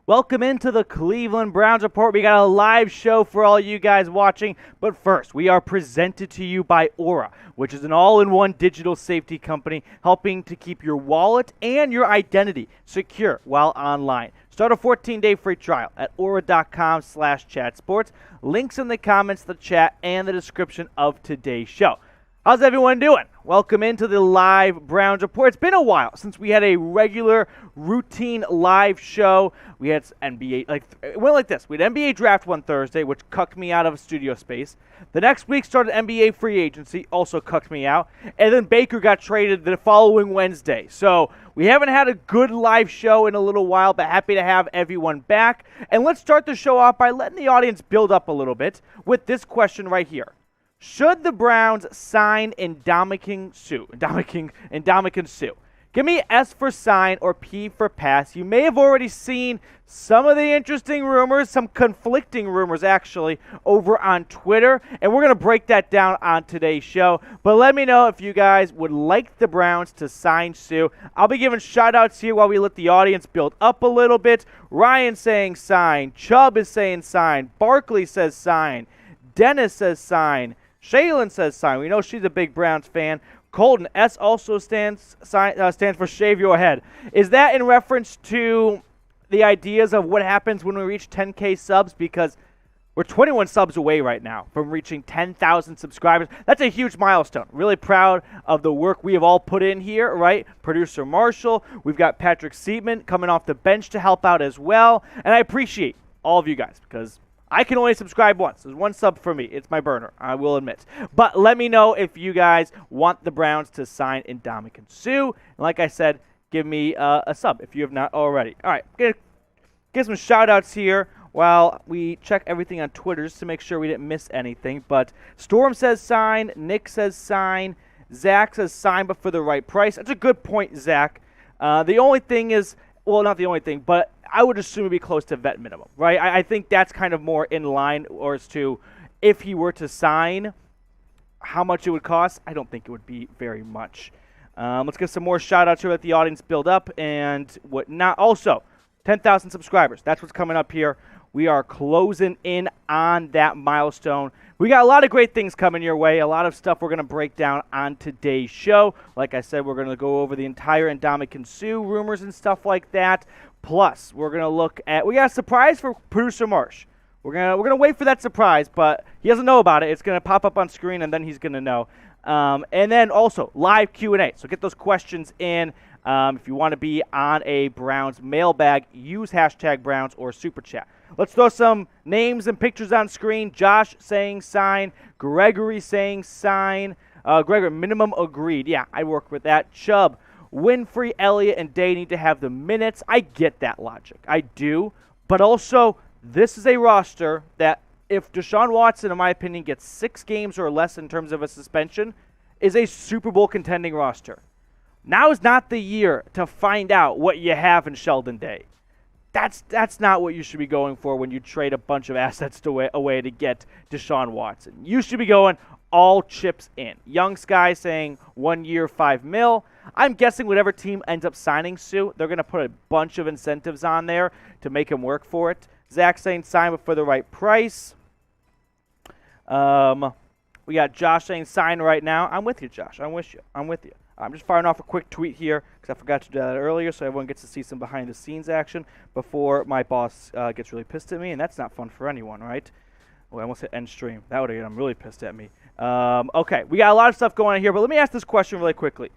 Welcome into the Cleveland Browns Report. We got a live show for all you guys watching. But first, we are presented to you by Aura, which is an all-in-one digital safety company helping to keep your wallet and your identity secure while online. Start a 14-day free trial at aura.com/chatsports. Links in the comments, the chat, and the description of today's show. How's everyone doing? Welcome into the live Browns Report. It's been a while since we had a regular, routine live show. We had NBA, it went like this. We had NBA Draft one Thursday, which cucked me out of studio space. The next week started NBA free agency, also cucked me out. And then Baker got traded the following Wednesday. So we haven't had a good live show in a little while, but happy to have everyone back. And let's start the show off by letting the audience build up a little bit with this question right here. Should the Browns sign Ndamukong Suh? Give me S for sign or P for pass. You may have already seen some of the interesting rumors, some conflicting rumors actually, over on Twitter, and we're going to break that down on today's show. But let me know if you guys would like the Browns to sign Suh. I'll be giving shout-outs here while we let the audience build up a little bit. Ryan saying sign. Chubb is saying sign. Barkley says sign. Dennis says sign. Shaylin says sign. We know she's a big Browns fan. Colton, S also stands for shave your head. Is that in reference to the ideas of what happens when we reach 10K subs? Because we're 21 subs away right now from reaching 10,000 subscribers. That's a huge milestone. Really proud of the work we have all put in here, right? Producer Marshall. We've got Patrick Seatman coming off the bench to help out as well. And I appreciate all of you guys because I can only subscribe once. There's one sub for me. It's my burner, I will admit. But let me know if you guys want the Browns to sign Ndamukong Suh. And like I said, give me a sub if you have not already. All right, going to get some shout-outs here while we check everything on Twitter just to make sure we didn't miss anything. But Storm says sign. Nick says sign. Zach says sign, but for the right price. That's a good point, Zach. The only thing is, well, not the only thing, but I would assume it'd be close to vet minimum, right? I think that's kind of more in line or as to if he were to sign, how much it would cost. I don't think it would be very much. Let's get some more shout-outs here. Let the audience build up and whatnot. Also, 10,000 subscribers. That's what's coming up here. We are closing in on that milestone. We got a lot of great things coming your way, a lot of stuff we're going to break down on today's show. Like I said, we're going to go over the entire Ndamukong Suh rumors and stuff like that. Plus, we're going to look at, we got a surprise for producer Marsh. We're gonna wait for that surprise, but he doesn't know about it. It's going to pop up on screen, and then he's going to know. And then also, live Q&A. So get those questions in. If you want to be on a Browns mailbag, use hashtag Browns or Super Chat. Let's throw some names and pictures on screen. Josh saying sign. Gregory saying sign. Gregory, minimum agreed. Yeah, I work with that. Chubb, Winfrey, Elliott, and Day need to have the minutes. I get that logic. I do. But also, this is a roster that if Deshaun Watson, in my opinion, gets 6 games or less in terms of a suspension, is a Super Bowl contending roster. Now is not the year to find out what you have in Sheldon Day. That's not what you should be going for when you trade a bunch of assets away to get Deshaun Watson. You should be going all chips in. Young Sky saying 1 year, $5 million. I'm guessing whatever team ends up signing Suh, they're going to put a bunch of incentives on there to make him work for it. Zach saying sign but for the right price. We got Josh saying sign right now. I'm with you, Josh. I'm with you. I'm just firing off a quick tweet here because I forgot to do that earlier so everyone gets to see some behind-the-scenes action before my boss gets really pissed at me, and that's not fun for anyone, right? Oh, I almost hit end stream. That would have get him really pissed at me. Okay, we got a lot of stuff going on here, but let me ask this question really quickly.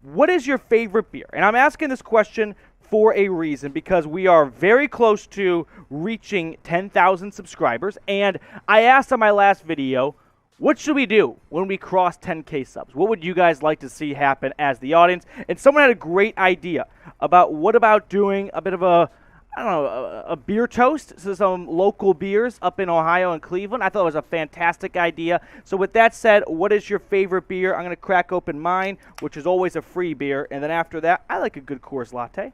What is your favorite beer? And I'm asking this question for a reason because we are very close to reaching 10,000 subscribers, and I asked on my last video, what should we do when we cross 10K subs? What would you guys like to see happen as the audience? And someone had a great idea about what about doing a bit of a beer toast to some local beers up in Ohio and Cleveland. I thought it was a fantastic idea. So with that said, what is your favorite beer? I'm going to crack open mine, which is always a free beer. And then after that, I like a good Coors Latte.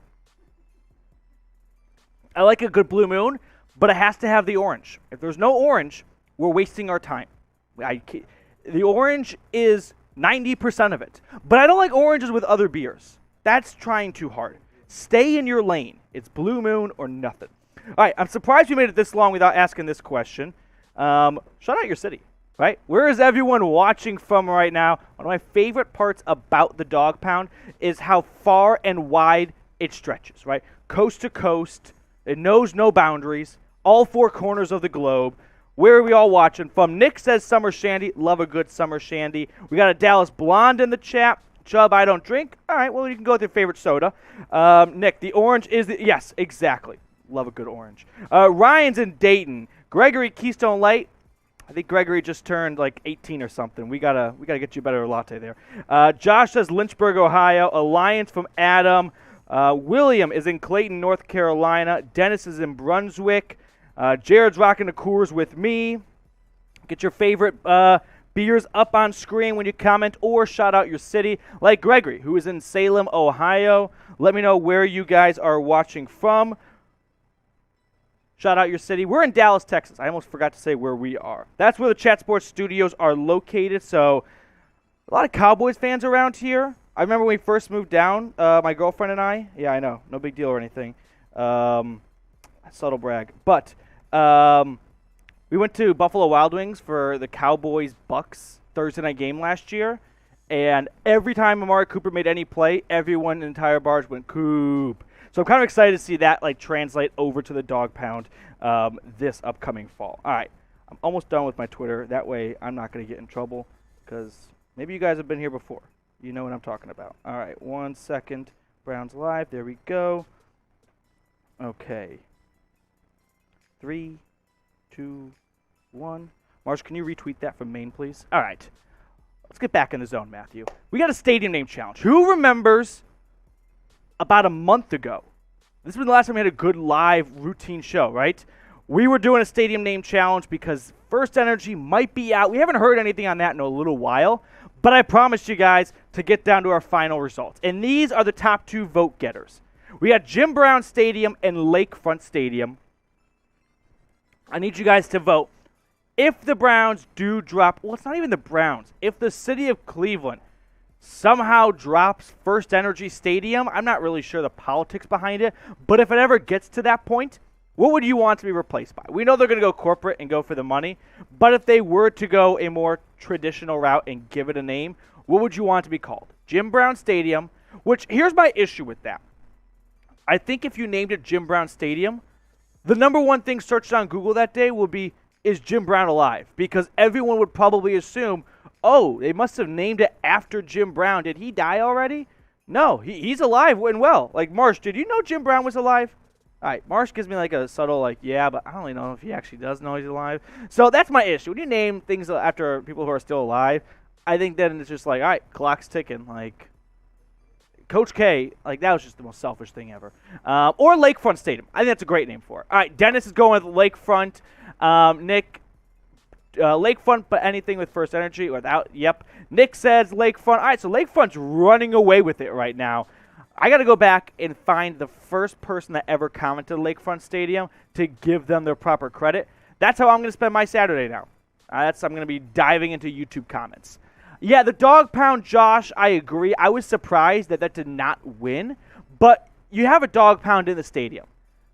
I like a good Blue Moon, but it has to have the orange. If there's no orange, we're wasting our time. The orange is 90% of it. But I don't like oranges with other beers. That's trying too hard. Stay in your lane. It's Blue Moon or nothing. All right, I'm surprised we made it this long without asking this question. Shout out your city, right? Where is everyone watching from right now? One of my favorite parts about the Dog Pound is how far and wide it stretches, right? Coast to coast. It knows no boundaries. All four corners of the globe. Where are we all watching from? Nick says summer shandy. Love a good summer shandy. We got a Dallas Blonde in the chat. Chubb, I don't drink. All right, well, you can go with your favorite soda. Nick, the orange is the... Yes, exactly. Love a good orange. Ryan's in Dayton. Gregory, Keystone Light. I think Gregory just turned like 18 or something. We gotta get you a better latte there. Josh says Lynchburg, Ohio. Alliance from Adam. William is in Clayton, North Carolina. Dennis is in Brunswick. Jared's rocking the Coors with me. Get your favorite beers up on screen when you comment or shout out your city, like Gregory, who is in Salem, Ohio. Let me know where you guys are watching from. Shout out your city. We're in Dallas, Texas. I almost forgot to say where we are. That's where the Chat Sports studios are located, so a lot of Cowboys fans around here. I remember when we first moved down, my girlfriend and I. Yeah, I know. No big deal or anything. Subtle brag. But we went to Buffalo Wild Wings for the Cowboys-Bucks Thursday night game last year, and every time Amari Cooper made any play, everyone in the entire bars went, Coop. So I'm kind of excited to see that like translate over to the Dog Pound this upcoming fall. All right, I'm almost done with my Twitter. That way I'm not going to get in trouble because maybe you guys have been here before. You know what I'm talking about. All right, 1 second. Browns live. There we go. Okay. 3, 2, 1. Marsh, can you retweet that from Maine, please? All right. Let's get back in the zone, Matthew. We got a stadium name challenge. Who remembers about a month ago? This was the last time we had a good live routine show, right? We were doing a stadium name challenge because First Energy might be out. We haven't heard anything on that in a little while, but I promised you guys to get down to our final results. And these are the top 2 vote getters. We got Jim Brown Stadium and Lakefront Stadium. I need you guys to vote. If the Browns do drop, well, it's not even the Browns. If the city of Cleveland somehow drops First Energy Stadium, I'm not really sure the politics behind it, but if it ever gets to that point, what would you want to be replaced by? We know they're going to go corporate and go for the money, but if they were to go a more traditional route and give it a name, what would you want to be called? Jim Brown Stadium, which here's my issue with that. I think if you named it Jim Brown Stadium, the number one thing searched on Google that day will be, is Jim Brown alive? Because everyone would probably assume, oh, they must have named it after Jim Brown. Did he die already? No, he's alive and well. Like, Marsh, did you know Jim Brown was alive? All right, Marsh gives me like a subtle, like, yeah, but I don't really know if he actually does know he's alive. So that's my issue. When you name things after people who are still alive, I think then it's just like, all right, clock's ticking. Like, Coach K, like, that was just the most selfish thing ever. Or Lakefront Stadium. I think that's a great name for it. All right, Dennis is going with Lakefront. Nick, Lakefront, but anything with First Energy without, yep. Nick says Lakefront. All right, so Lakefront's running away with it right now. I got to go back and find the first person that ever commented Lakefront Stadium to give them their proper credit. That's how I'm going to spend my Saturday now. I'm going to be diving into YouTube comments. Yeah, the Dog Pound, Josh, I agree. I was surprised that did not win, but you have a Dog Pound in the stadium.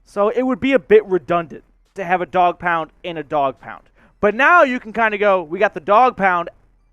So it would be a bit redundant to have a Dog Pound in a Dog Pound. But now you can kind of go, we got the Dog Pound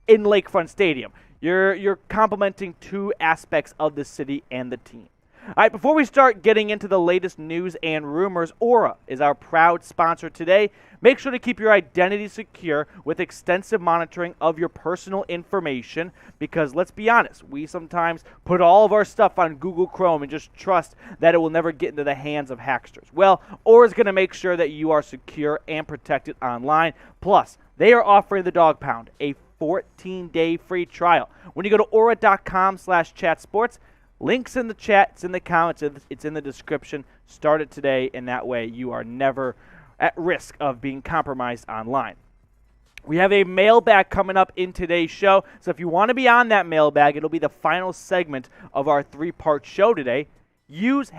in Lakefront Stadium. You're complementing 2 aspects of the city and the team. All right, before we start getting into the latest news and rumors, Aura is our proud sponsor today. Make sure to keep your identity secure with extensive monitoring of your personal information because, let's be honest, we sometimes put all of our stuff on Google Chrome and just trust that it will never get into the hands of hacksters. Well, Aura is going to make sure that you are secure and protected online. Plus, they are offering the Dog Pound a 14-day free trial. When you go to aura.com/chatsports, links in the chat, it's in the comments, it's in the description. Start it today, and that way you are never at risk of being compromised online. We have a mailbag coming up in today's show, so if you want to be on that mailbag, it'll be the final segment of our 3-part show today. Use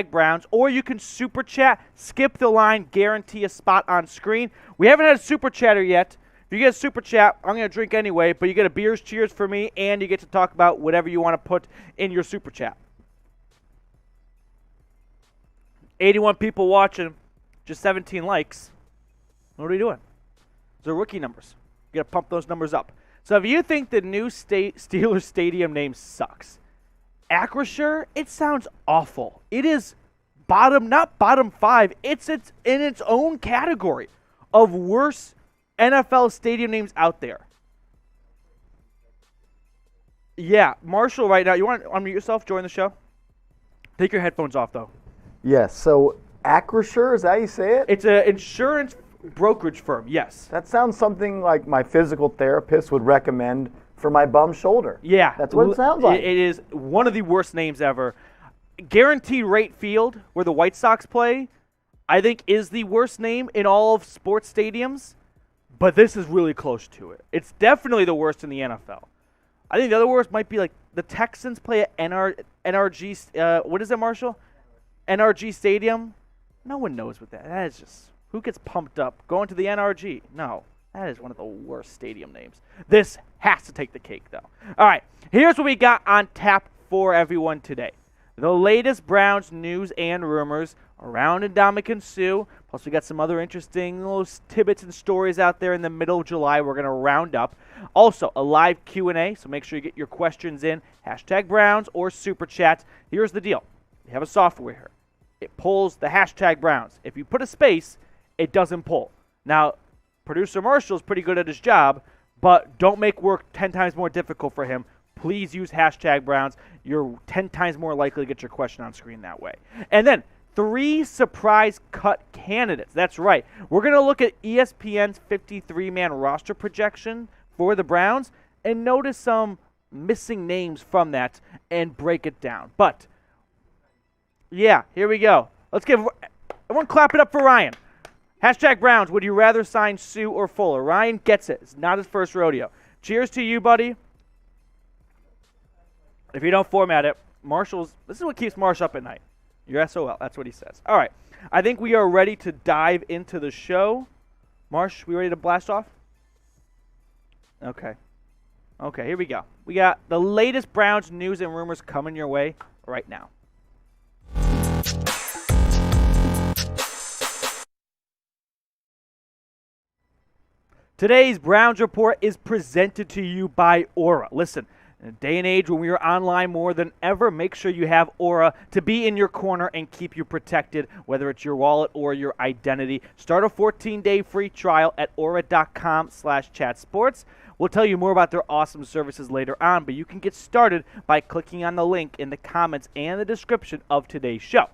#Browns, or you can super chat, skip the line, guarantee a spot on screen. We haven't had a super chatter yet. If you get a super chat, I'm going to drink anyway, but you get a beers cheers for me, and you get to talk about whatever you want to put in your super chat. 81 people watching. just 17 likes. What are we doing? Those are rookie numbers. You got to pump those numbers up. So if you think the new Steelers Stadium name sucks, Acrisure, it sounds awful. It is not bottom 5. It's in its own category of worst NFL stadium names out there. Yeah, Marshall right now, you want to unmute yourself, join the show? Take your headphones off, though. Yes, so Acrisure, is that how you say it? It's an insurance brokerage firm, yes. That sounds something like my physical therapist would recommend for my bum shoulder. Yeah. That's what it sounds like. It is one of the worst names ever. Guaranteed Rate Field, where the White Sox play, I think is the worst name in all of sports stadiums, but this is really close to it. It's definitely the worst in the NFL. I think the other worst might be like the Texans play at NRG. What is it, Marshall? NRG Stadium. No one knows what that is. Just who gets pumped up going to the NRG? No, that is one of the worst stadium names. This has to take the cake, though. All right, here's what we got on tap for everyone today. The latest Browns news and rumors around Ndamukong Suh. Plus, we got some other interesting little tidbits and stories out there in the middle of July we're going to round up. Also, a live Q&A, so make sure you get your questions in. Hashtag Browns or Super Chat. Here's the deal. We have a software here. It pulls the hashtag Browns. If you put a space, it doesn't pull. Now, producer Marshall's pretty good at his job, but don't make work 10 times more difficult for him. Please use hashtag Browns. You're 10 times more likely to get your question on screen that way. And then 3 surprise cut candidates. That's right. We're going to look at ESPN's 53-man roster projection for the Browns and notice some missing names from that and break it down. But, yeah, here we go. Let's give everyone clap it up for Ryan. Hashtag Browns, would you rather sign Suh or Fuller? Ryan gets it. It's not his first rodeo. Cheers to you, buddy. If you don't format it, this is what keeps Marsh up at night. Your SOL, that's what he says. All right, I think we are ready to dive into the show. Marsh, we ready to blast off? Okay, here we go. We got the latest Browns news and rumors coming your way right now. Today's Browns Report is presented to you by Aura. Listen, in a day and age when we are online more than ever, make sure you have Aura to be in your corner and keep you protected, whether it's your wallet or your identity. Start a 14-day free trial at aura.com/chatsports. We'll tell you more about their awesome services later on, but you can get started by clicking on the link in the comments and the description of today's show.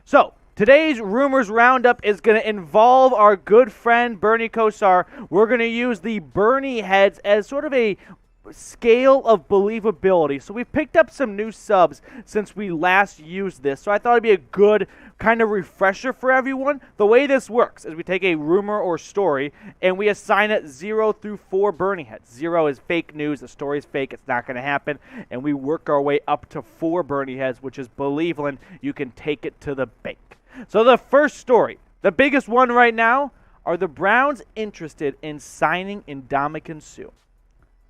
So, today's Rumors Roundup is going to involve our good friend Bernie Kosar. We're going to use the Bernie heads as sort of a scale of believability. So we've picked up some new subs since we last used this. So I thought it'd be a good kind of refresher for everyone. The way this works is we take a rumor or story and we assign it 0 through 4 Bernie heads. 0 is fake news. The story is fake. It's not going to happen. And we work our way up to 4 Bernie heads, which is Believeland. You can take it to the bank. So the first story, the biggest one right now, are the Browns interested in signing Ndamukong Suh?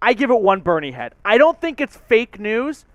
I give it 1 Bernie head. I don't think it's fake news.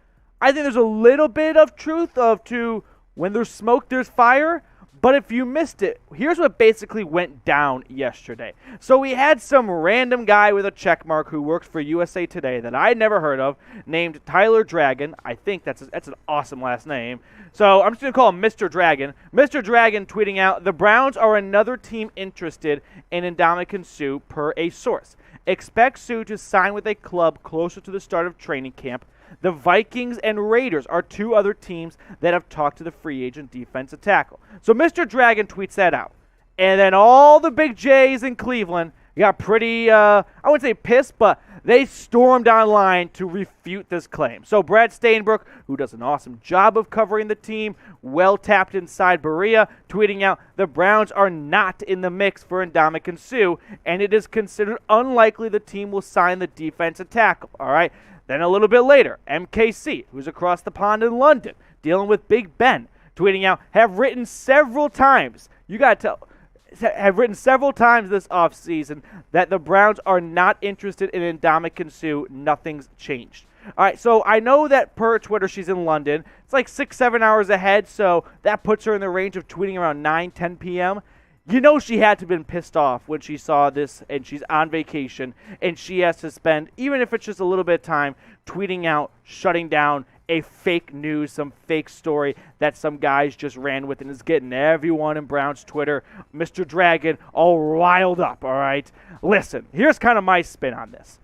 I think there's a little bit of truth to when there's smoke, there's fire. But if you missed it, here's what basically went down yesterday. So we had some random guy with a check mark who works for USA Today that I'd never heard of, named Tyler Dragon. I think that's an awesome last name. So I'm just going to call him Mr. Dragon. Mr. Dragon tweeting out, the Browns are another team interested in Ndamukong Suh per a source. Expect Suh to sign with a club closer to the start of training camp. The Vikings and Raiders are 2 other teams that have talked to the free agent defensive tackle. So Mr. Dragon tweets that out. And then all the big J's in Cleveland got pretty, I wouldn't say pissed, but they stormed online to refute this claim. So Brad Stainbrook, who does an awesome job of covering the team, well tapped inside Berea, tweeting out, the Browns are not in the mix for Ndamukong Suh, and it is considered unlikely the team will sign the defensive tackle. All right. Then a little bit later, MKC, who's across the pond in London, dealing with Big Ben, tweeting out, have written several times this offseason that the Browns are not interested in Ndamukong Suh. Nothing's changed. All right, so I know that per Twitter she's in London. It's like 6-7 hours ahead, so that puts her in the range of tweeting around 9-10 p.m. You know she had to have been pissed off when she saw this and she's on vacation and she has to spend, even if it's just a little bit of time, tweeting out, shutting down a fake news, some fake story that some guys just ran with and is getting everyone in Browns Twitter, Mr. Dragon, all riled up, all right? Listen, here's kind of my spin on this.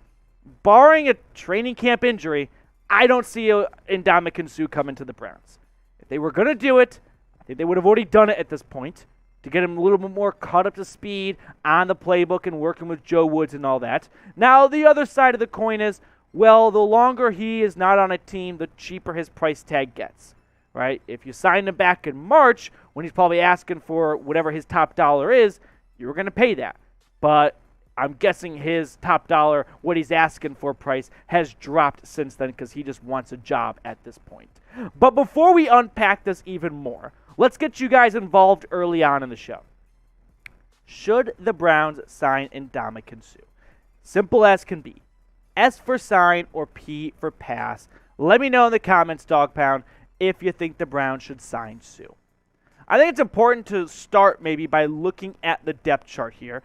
Barring a training camp injury, I don't see Ndamukong Suh coming to the Browns. If they were going to do it, I think they would have already done it at this point to get him a little bit more caught up to speed on the playbook and working with Joe Woods and all that. Now, the other side of the coin is, well, the longer he is not on a team, the cheaper his price tag gets, right? If you signed him back in March, when he's probably asking for whatever his top dollar is, you're going to pay that. But I'm guessing his top dollar, what he's asking for price, has dropped since then because he just wants a job at this point. But before we unpack this even more, let's get you guys involved early on in the show. Should the Browns sign Ndamukong Suh? Simple as can be. S for sign or P for pass. Let me know in the comments, Dog Pound, if you think the Browns should sign Suh. I think it's important to start maybe by looking at the depth chart here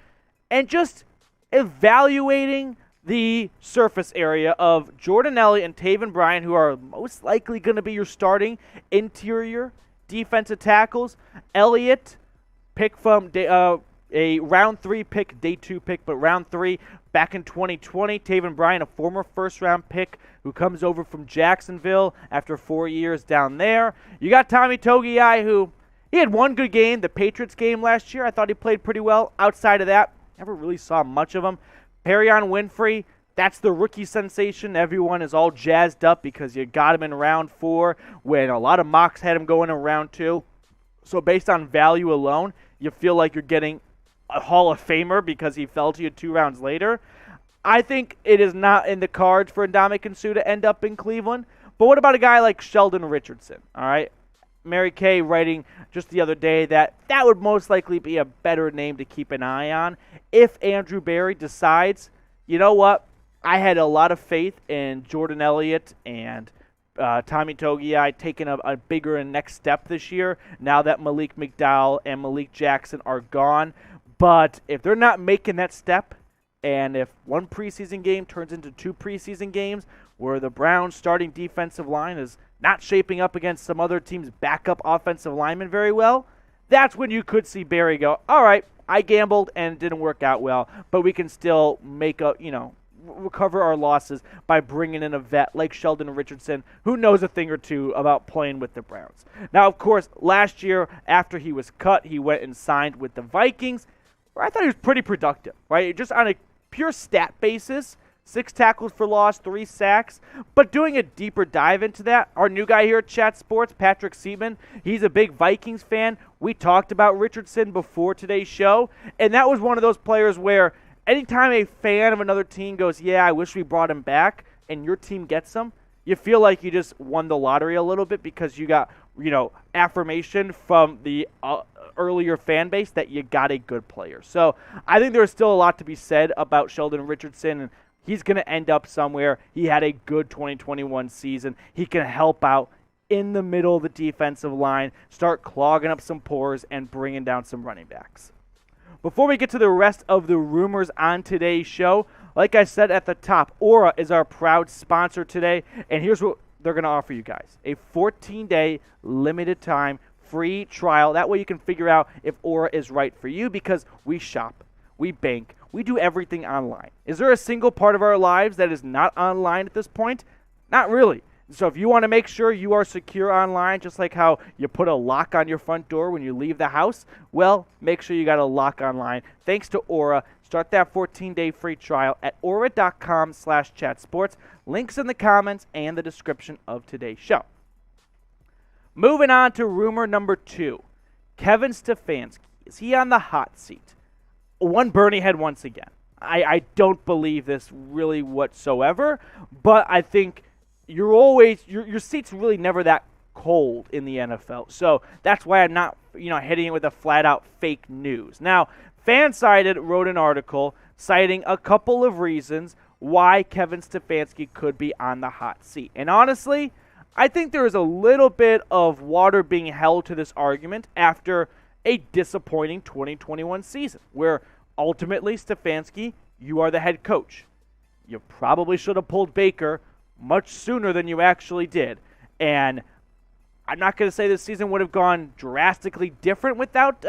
and just evaluating the surface area of Jordan Elliott and Taven Bryan, who are most likely going to be your starting interior defensive tackles. Elliott, pick from a round 3 pick, day 2 pick, but round 3 back in 2020. Taven Bryan, a former first-round pick who comes over from Jacksonville after 4 years down there. You got Tommy Togiai, who he had one good game, the Patriots game last year. I thought he played pretty well. Outside of that, never really saw much of him. Perrion Winfrey, that's the rookie sensation. Everyone is all jazzed up because you got him in round 4 when a lot of mocks had him going in round 2. So based on value alone, you feel like you're getting a Hall of Famer because he fell to you 2 rounds later. I think it is not in the cards for Ndamukong Suh to end up in Cleveland. But what about a guy like Sheldon Richardson? All right, Mary Kay writing just the other day that would most likely be a better name to keep an eye on if Andrew Berry decides, you know what, I had a lot of faith in Jordan Elliott and Tommy Togiai taking a bigger and next step this year now that Malik McDowell and Malik Jackson are gone. But if they're not making that step, and if one preseason game turns into 2 preseason games where the Browns starting defensive line is not shaping up against some other team's backup offensive lineman very well, that's when you could see Barry go, all right, I gambled and it didn't work out well, but we can still make a, recover our losses by bringing in a vet like Sheldon Richardson who knows a thing or two about playing with the Browns. Now, of course, last year after he was cut, he went and signed with the Vikings, where I thought he was pretty productive, right? Just on a pure stat basis, 6 tackles for loss, 3 sacks. But doing a deeper dive into that, our new guy here at Chat Sports, Patrick Seaman, he's a big Vikings fan. We talked about Richardson before today's show, and that was one of those players where anytime a fan of another team goes, yeah, I wish we brought him back, and your team gets him, you feel like you just won the lottery a little bit because you got, affirmation from the earlier fan base that you got a good player. So I think there's still a lot to be said about Sheldon Richardson, and he's going to end up somewhere. He had a good 2021 season. He can help out in the middle of the defensive line, start clogging up some pores, and bringing down some running backs. Before we get to the rest of the rumors on today's show, like I said at the top, Aura is our proud sponsor today, and here's what they're going to offer you guys. A 14-day, limited time, free trial. That way you can figure out if Aura is right for you because we shop, we bank, we do everything online. Is there a single part of our lives that is not online at this point? Not really. So if you want to make sure you are secure online, just like how you put a lock on your front door when you leave the house, well, make sure you got a lock online. Thanks to Aura. Start that 14-day free trial at aura.com/chatsports. Links in the comments and the description of today's show. Moving on to rumor number 2. Kevin Stefanski. Is he on the hot seat? One Bernie head once again. I don't believe this really whatsoever, but I think your seat's really never that cold in the NFL. So that's why I'm not, hitting it with a flat-out fake news. Now, Fansided wrote an article citing a couple of reasons why Kevin Stefanski could be on the hot seat. And honestly, I think there is a little bit of water being held to this argument after a disappointing 2021 season where ultimately, Stefanski, you are the head coach. You probably should have pulled Baker much sooner than you actually did. And I'm not going to say this season would have gone drastically different without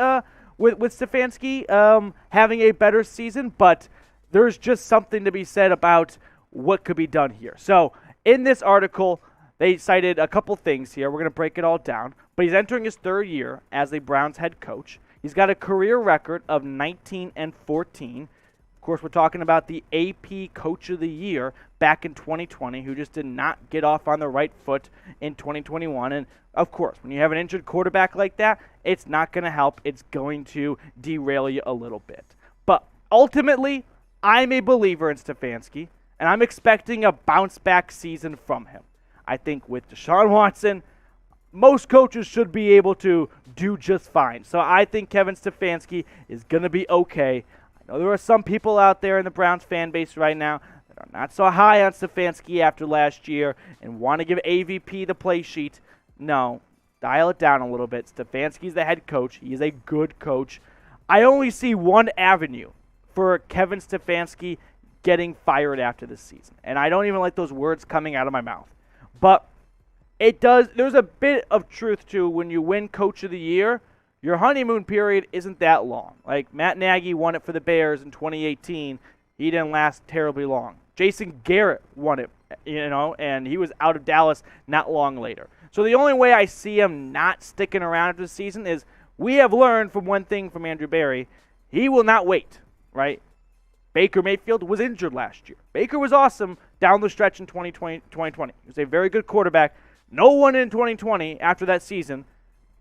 with Stefanski having a better season, but there's just something to be said about what could be done here. So in this article, they cited a couple things here. We're going to break it all down. But he's entering his third year as the Browns head coach. He's got a career record of 19-14. Of course, we're talking about the AP Coach of the Year back in 2020, who just did not get off on the right foot in 2021. And, of course, when you have an injured quarterback like that, it's not going to help. It's going to derail you a little bit. But ultimately, I'm a believer in Stefanski, and I'm expecting a bounce-back season from him. I think with Deshaun Watson, most coaches should be able to do just fine. So I think Kevin Stefanski is going to be okay. I know there are some people out there in the Browns fan base right now that are not so high on Stefanski after last year and want to give AVP the play sheet. No, dial it down a little bit. Stefanski's the head coach. He is a good coach. I only see one avenue for Kevin Stefanski getting fired after this season. And I don't even like those words coming out of my mouth. But there's a bit of truth to when you win Coach of the Year, your honeymoon period isn't that long. Like Matt Nagy won it for the Bears in 2018. He didn't last terribly long. Jason Garrett won it, and he was out of Dallas not long later. So the only way I see him not sticking around after the season is we have learned from one thing from Andrew Berry. He will not wait, right? Baker Mayfield was injured last year. Baker was awesome down the stretch in 2020. He was a very good quarterback. No one in 2020, after that season,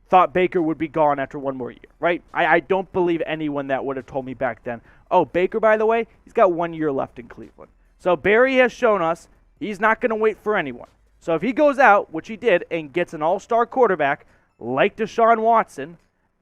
thought Baker would be gone after one more year, right? I don't believe anyone that would have told me back then, oh, Baker, by the way, he's got 1 year left in Cleveland. So Barry has shown us he's not going to wait for anyone. So if he goes out, which he did, and gets an all-star quarterback like Deshaun Watson,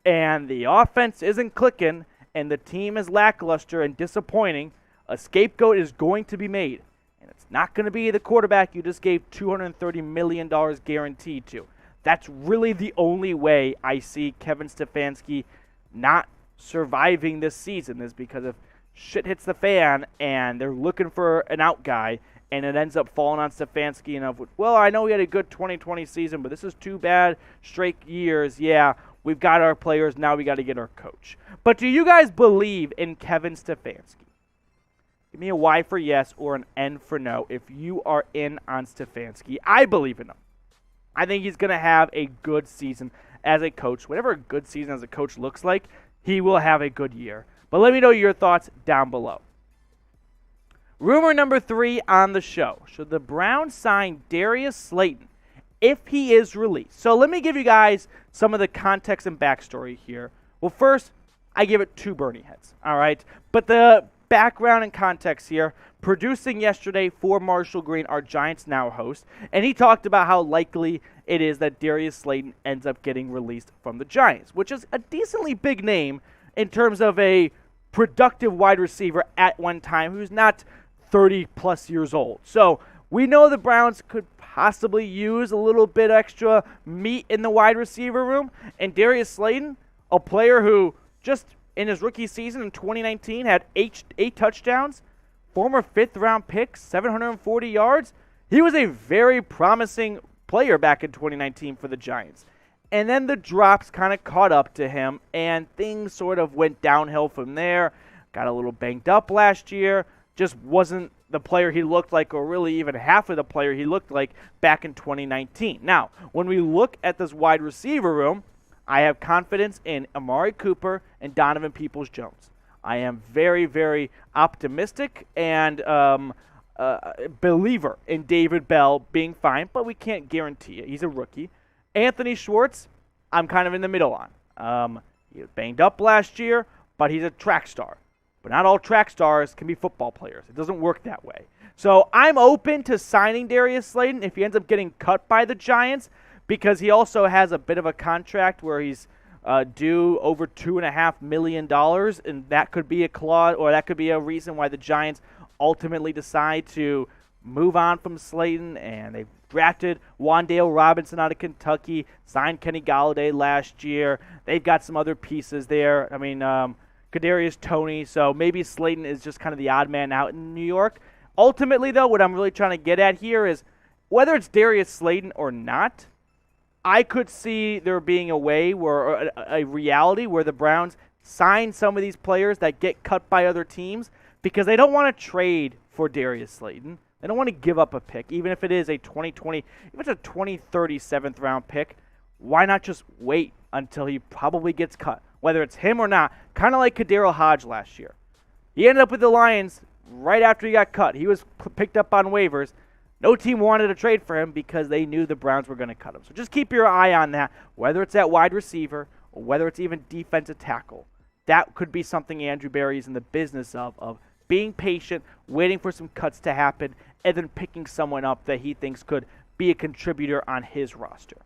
and the offense isn't clicking, and the team is lackluster and disappointing, a scapegoat is going to be made. And it's not going to be the quarterback you just gave $230 million guaranteed to. That's really the only way I see Kevin Stefanski not surviving this season, is because if shit hits the fan and they're looking for an out guy and it ends up falling on Stefanski enough, well, I know we had a good 2020 season, but this is 2 bad straight years. Yeah, we've got our players, now we got to get our coach. But do you guys believe in Kevin Stefanski? Give me a Y for yes or an N for no if you are in on Stefanski. I believe in him. I think he's going to have a good season as a coach. Whatever a good season as a coach looks like, he will have a good year. But let me know your thoughts down below. Rumor number 3 on the show. Should the Browns sign Darius Slayton if he is released? So let me give you guys some of the context and backstory here. Well, first, I give it 2 Bernie heads, all right? But the background and context here, producing yesterday for Marshall Green, our Giants Now host, and he talked about how likely it is that Darius Slayton ends up getting released from the Giants, which is a decently big name in terms of a productive wide receiver at one time who's not 30-plus years old. So we know the Browns could possibly use a little bit extra meat in the wide receiver room, and Darius Slayton, a player who just in his rookie season in 2019 had 8 touchdowns, former 5th-round pick, 740 yards. He was a very promising player back in 2019 for the Giants. And then the drops kind of caught up to him, and things sort of went downhill from there. Got a little banged up last year. Just wasn't the player he looked like, or really even half of the player he looked like back in 2019. Now, when we look at this wide receiver room, I have confidence in Amari Cooper and Donovan Peoples-Jones. I am very, very optimistic and believer in David Bell being fine, but we can't guarantee it. He's a rookie. Anthony Schwartz, I'm kind of in the middle on. He was banged up last year, but he's a track star. But not all track stars can be football players. It doesn't work that way. So I'm open to signing Darius Slayton if he ends up getting cut by the Giants, because he also has a bit of a contract where he's due over $2.5 million, and that could be a clause, or that could be a reason why the Giants ultimately decide to move on from Slayton, and they've drafted Wan'Dale Robinson out of Kentucky, signed Kenny Golladay last year. They've got some other pieces there. I mean, Kadarius Toney, so maybe Slayton is just kind of the odd man out in New York. Ultimately, though, what I'm really trying to get at here is whether it's Darius Slayton or not, I could see there being a way where a reality where the Browns sign some of these players that get cut by other teams because they don't want to trade for Darius Slayton. They don't want to give up a pick, even if it is a 2020, if it's a 2030 7th round pick. Why not just wait until he probably gets cut, whether it's him or not? Kind of like Kadarius Hodge last year. He ended up with the Lions right after he got cut. He was picked up on waivers. No team wanted to trade for him because they knew the Browns were going to cut him. So just keep your eye on that, whether it's at wide receiver or whether it's even defensive tackle. That could be something Andrew Berry is in the business of being patient, waiting for some cuts to happen, and then picking someone up that he thinks could be a contributor on his roster.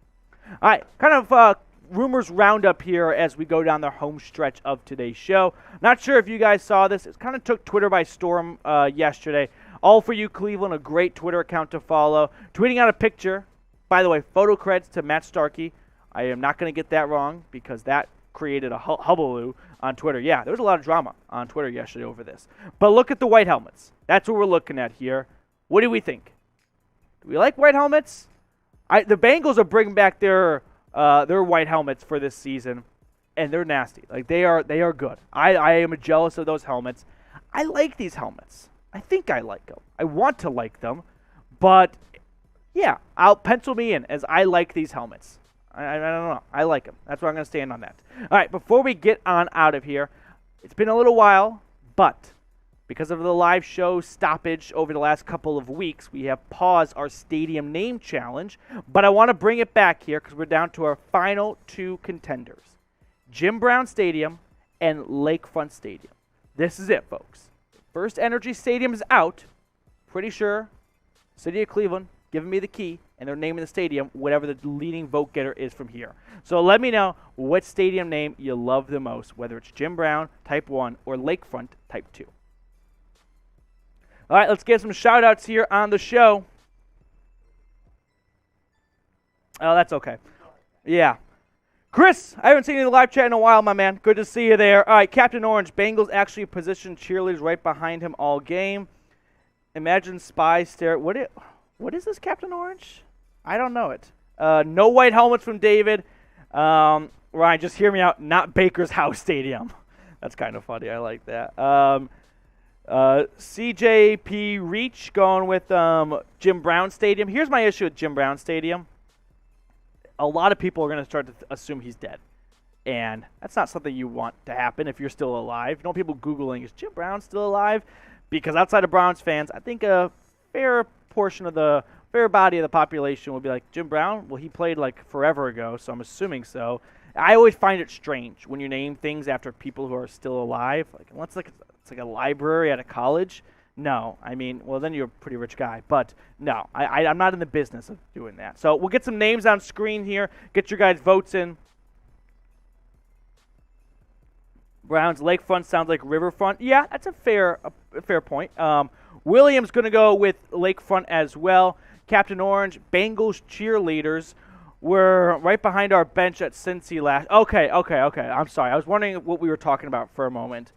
All right, kind of rumors roundup here as we go down the home stretch of today's show. Not sure if you guys saw this. It kind of took Twitter by storm yesterday. All For You Cleveland, a great Twitter account to follow. Tweeting out a picture. By the way, photo credits to Matt Starkey. I am not going to get that wrong because that created a hullabaloo on Twitter. Yeah, there was a lot of drama on Twitter yesterday over this. But look at the white helmets. That's what we're looking at here. What do we think? Do we like white helmets? The Bengals are bringing back their white helmets for this season, and they're nasty. Like they are good. I am jealous of those helmets. I like these helmets. I think I like them. I want to like them, but yeah, I'll pencil me in as I like these helmets. I don't know. I like them. That's where I'm going to stand on that. All right, before we get on out of here, it's been a little while, but because of the live show stoppage over the last couple of weeks, we have paused our stadium name challenge, but I want to bring it back here because we're down to our final two contenders, Jim Brown Stadium and Lakefront Stadium. This is it, folks. First Energy Stadium is out. Pretty sure City of Cleveland giving me the key, and they're naming the stadium whatever the leading vote getter is from here. So let me know what stadium name you love the most, whether it's Jim Brown, Type 1, or Lakefront, Type 2. All right, let's get some shout-outs here on the show. Oh, that's okay. Yeah. Chris, I haven't seen you in the live chat in a while, my man. Good to see you there. All right, Captain Orange. Bengals actually positioned cheerleaders right behind him all game. Imagine spies stare. What is this, Captain Orange? I don't know it. No white helmets from David. Ryan, just hear me out. Not Baker's House Stadium. That's kind of funny. I like that. CJP Reach going with Jim Brown Stadium. Here's my issue with Jim Brown Stadium. A lot of people are going to start to assume he's dead. And that's not something you want to happen if you're still alive. You know, people Googling, is Jim Brown still alive? Because outside of Browns fans, I think a fair portion of the fair body of the population will be like, Jim Brown? Well, he played like forever ago, so I'm assuming so. I always find it strange when you name things after people who are still alive. Like, unless it's like a library at a college. No, I mean, well, then you're a pretty rich guy. But no, I'm not in the business of doing that. So we'll get some names on screen here. Get your guys' votes in. Browns Lakefront sounds like Riverfront. Yeah, that's a fair point. William's going to go with Lakefront as well. Captain Orange, Bengals cheerleaders were right behind our bench at Cincy last. Okay. I'm sorry. I was wondering what we were talking about for a moment.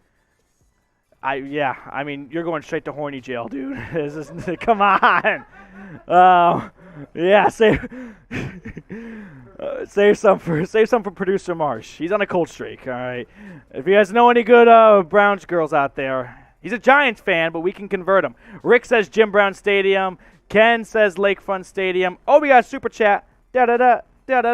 I mean, you're going straight to horny jail, dude. Come on. Yeah, save some for producer Marsh. He's on a cold streak. All right. If you guys know any good Browns girls out there, he's a Giants fan, but we can convert him. Rick says Jim Brown Stadium. Ken says Lakefront Stadium. Oh, we got a super chat. CJP.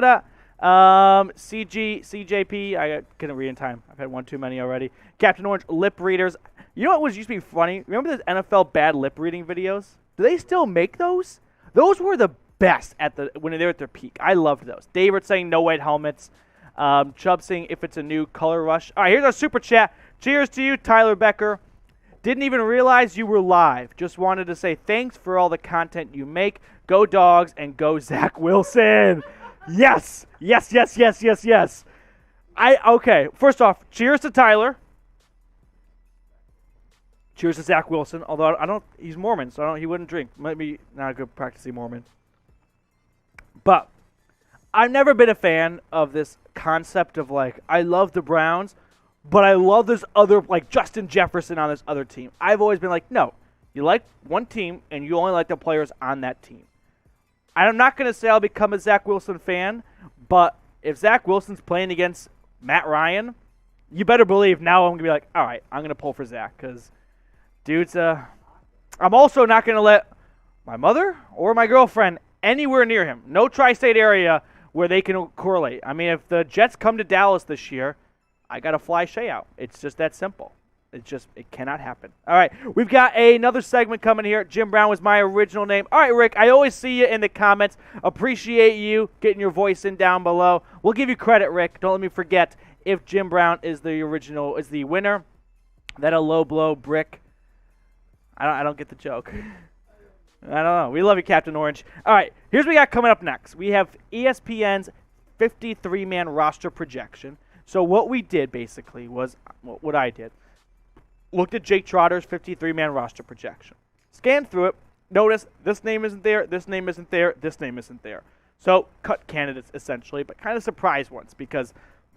I couldn't read in time. I've had one too many already. Captain Orange lip readers. You know what was used to be funny? Remember those NFL bad lip reading videos? Do they still make those? Those were the best when they were at their peak. I loved those. David saying no white helmets. Chubb saying if it's a new color rush. All right, here's our super chat. Cheers to you, Tyler Becker. Didn't even realize you were live. Just wanted to say thanks for all the content you make. Go Dogs and go Zach Wilson. Yes. Okay, first off, cheers to Tyler. Cheers to Zach Wilson, although he's Mormon, so he wouldn't drink. Might be not a good practicing Mormon. But I've never been a fan of this concept of, like, I love the Browns, but I love this other, like, Justin Jefferson on this other team. I've always been like, no, you like one team, and you only like the players on that team. I'm not going to say I'll become a Zach Wilson fan, but if Zach Wilson's playing against Matt Ryan, you better believe now I'm going to be like, all right, I'm going to pull for Zach, because dude's I'm also not going to let my mother or my girlfriend anywhere near him. No tri-state area where they can correlate. I mean, if the Jets come to Dallas this year, I got to fly Shea out. It's just that simple. It cannot happen. All right, we've got another segment coming here. Jim Brown was my original name. All right, Rick, I always see you in the comments. Appreciate you getting your voice in down below. We'll give you credit, Rick. Don't let me forget if Jim Brown is the winner. That a low blow brick. I don't get the joke. I don't know. We love you, Captain Orange. All right, here's what we got coming up next. We have ESPN's 53-man roster projection. So what we did basically was what I did. Looked at Jake Trotter's 53-man roster projection. Scanned through it. Noticed this name isn't there, this name isn't there, this name isn't there. So cut candidates essentially, but kind of surprise ones because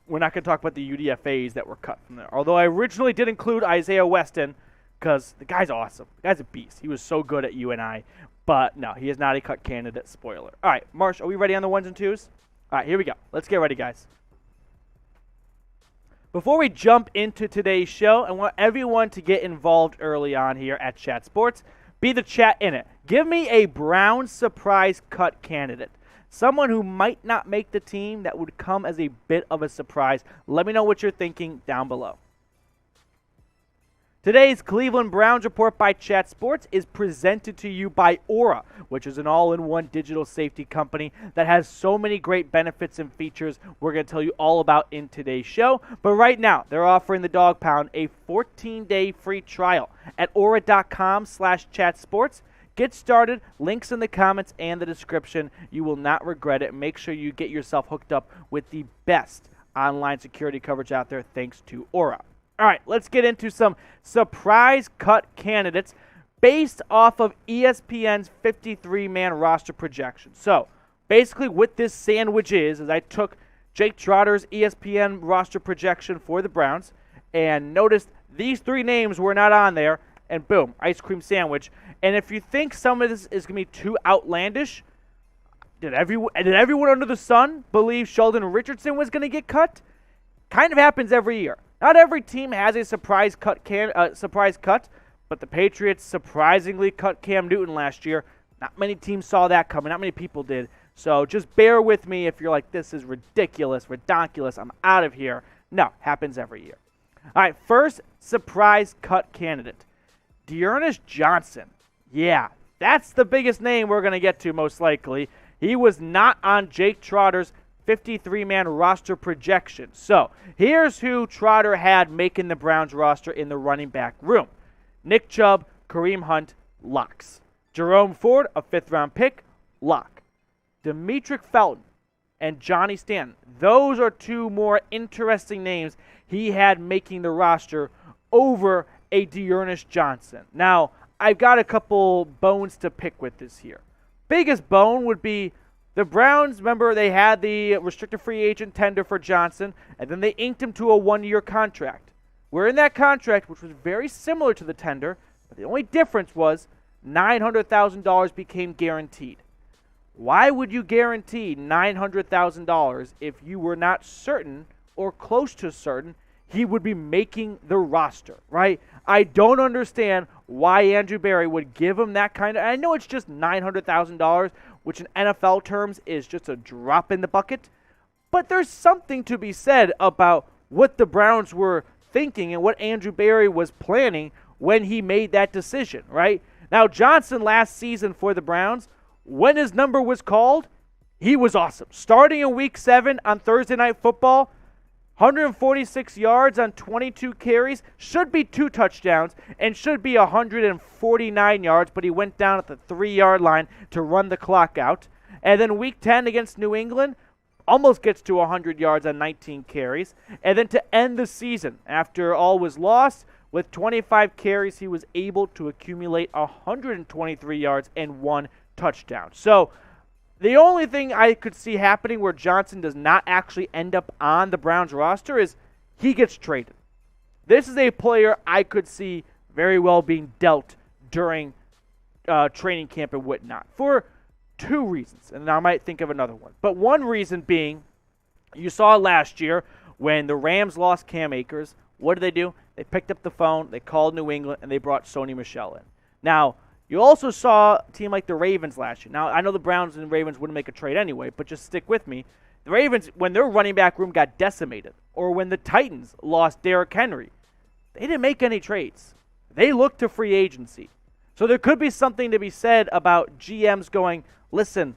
we're not going to talk about the UDFAs that were cut from there. Although I originally did include Isaiah Weston because the guy's awesome. The guy's a beast. He was so good at UNI. But no, he is not a cut candidate. Spoiler. All right, Marsh, are we ready on the ones and twos? All right, here we go. Let's get ready, guys. Before we jump into today's show, I want everyone to get involved early on here at Chat Sports. Be the chat in it. Give me a Brown surprise cut candidate. Someone who might not make the team that would come as a bit of a surprise. Let me know what you're thinking down below. Today's Cleveland Browns report by Chat Sports is presented to you by Aura, which is an all-in-one digital safety company that has so many great benefits and features we're going to tell you all about in today's show. But right now, they're offering the Dog Pound a 14-day free trial at aura.com/chatsports. Get started. Links in the comments and the description. You will not regret it. Make sure you get yourself hooked up with the best online security coverage out there thanks to Aura. All right, let's get into some surprise cut candidates based off of ESPN's 53-man roster projection. So, basically what this sandwich is I took Jake Trotter's ESPN roster projection for the Browns and noticed these three names were not on there, and boom, ice cream sandwich. And if you think some of this is going to be too outlandish, did everyone under the sun believe Sheldon Richardson was going to get cut? Kind of happens every year. Not every team has a surprise cut, but the Patriots surprisingly cut Cam Newton last year. Not many teams saw that coming. Not many people did. So just bear with me if you're like, this is ridiculous, redonkulous, I'm out of here. No, happens every year. All right, first surprise cut candidate, D'Ernest Johnson. Yeah, that's the biggest name we're going to get to most likely. He was not on Jake Trotter's 53-man roster projection. So, here's who Trotter had making the Browns roster in the running back room. Nick Chubb, Kareem Hunt, locks. Jerome Ford, a 5th-round pick, lock. Demetric Felton and Johnny Stanton. Those are two more interesting names he had making the roster over a D'Ernest Johnson. Now, I've got a couple bones to pick with this here. Biggest bone would be the Browns, remember, they had the restricted free agent tender for Johnson, and then they inked him to a 1-year contract. Where in that contract, which was very similar to the tender, but the only difference was $900,000 became guaranteed. Why would you guarantee $900,000 if you were not certain or close to certain he would be making the roster, right? I don't understand why Andrew Berry would give him that kind of... I know it's just $900,000, which in NFL terms is just a drop in the bucket, but there's something to be said about what the Browns were thinking and what Andrew Berry was planning when he made that decision, right? Now, Johnson last season for the Browns, when his number was called, he was awesome. Starting in Week 7 on Thursday Night Football, 146 yards on 22 carries, should be 2 touchdowns, and should be 149 yards, but he went down at the 3-yard line to run the clock out. And then Week 10 against New England, almost gets to 100 yards on 19 carries. And then to end the season, after all was lost, With 25 carries, he was able to accumulate 123 yards and 1 touchdown. So the only thing I could see happening where Johnson does not actually end up on the Browns roster is he gets traded. This is a player I could see very well being dealt during training camp and whatnot for 2 reasons, and I might think of another one. But one reason being, you saw last year when the Rams lost Cam Akers, what did they do? They picked up the phone, they called New England, and they brought Sony Michel in. Now, you also saw a team like the Ravens last year. Now, I know the Browns and Ravens wouldn't make a trade anyway, but just stick with me. The Ravens, when their running back room got decimated, or when the Titans lost Derrick Henry, they didn't make any trades. They looked to free agency. So there could be something to be said about GMs going, listen,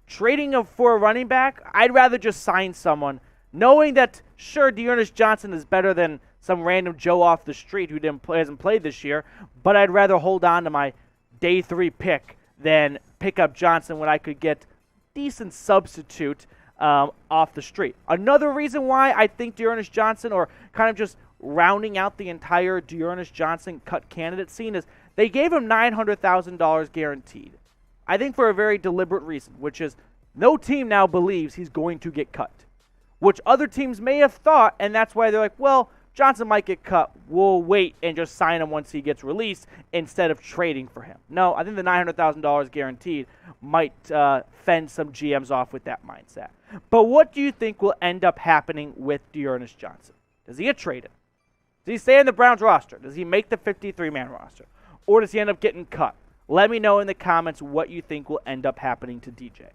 trading for a running back, I'd rather just sign someone, knowing that, sure, Darius Johnson is better than some random Joe off the street who hasn't played this year, but I'd rather hold on to my day 3 pick than pick up Johnson when I could get decent substitute off the street. Another reason why I think Darius Johnson, or kind of just rounding out the entire Darius Johnson cut candidate scene, is they gave him $900,000 guaranteed. I think for a very deliberate reason, which is no team now believes he's going to get cut, which other teams may have thought, and that's why they're like, well, Johnson might get cut. We'll wait and just sign him once he gets released instead of trading for him. No, I think the $900,000 guaranteed might fend some GMs off with that mindset. But what do you think will end up happening with Darius Johnson? Does he get traded? Does he stay in the Browns roster? Does he make the 53-man roster? Or does he end up getting cut? Let me know in the comments what you think will end up happening to DJ.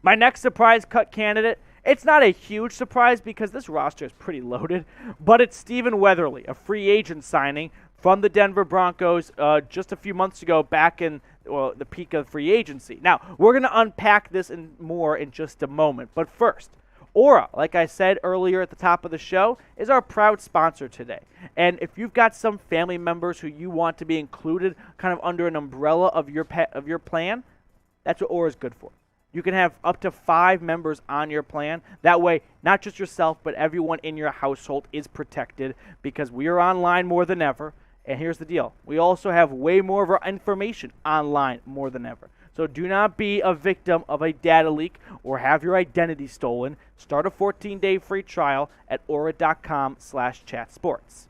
My next surprise cut candidate, it's not a huge surprise because this roster is pretty loaded, but it's Stephen Weatherly, a free agent signing from the Denver Broncos just a few months ago back in the peak of free agency. Now, we're going to unpack this more in just a moment, but first, Aura, like I said earlier at the top of the show, is our proud sponsor today. And if you've got some family members who you want to be included kind of under an umbrella of your plan, that's what Aura is good for. You can have up to 5 members on your plan. That way, not just yourself, but everyone in your household is protected because we are online more than ever. And here's the deal. We also have way more of our information online more than ever. So do not be a victim of a data leak or have your identity stolen. Start a 14-day free trial at aura.com/chatsports.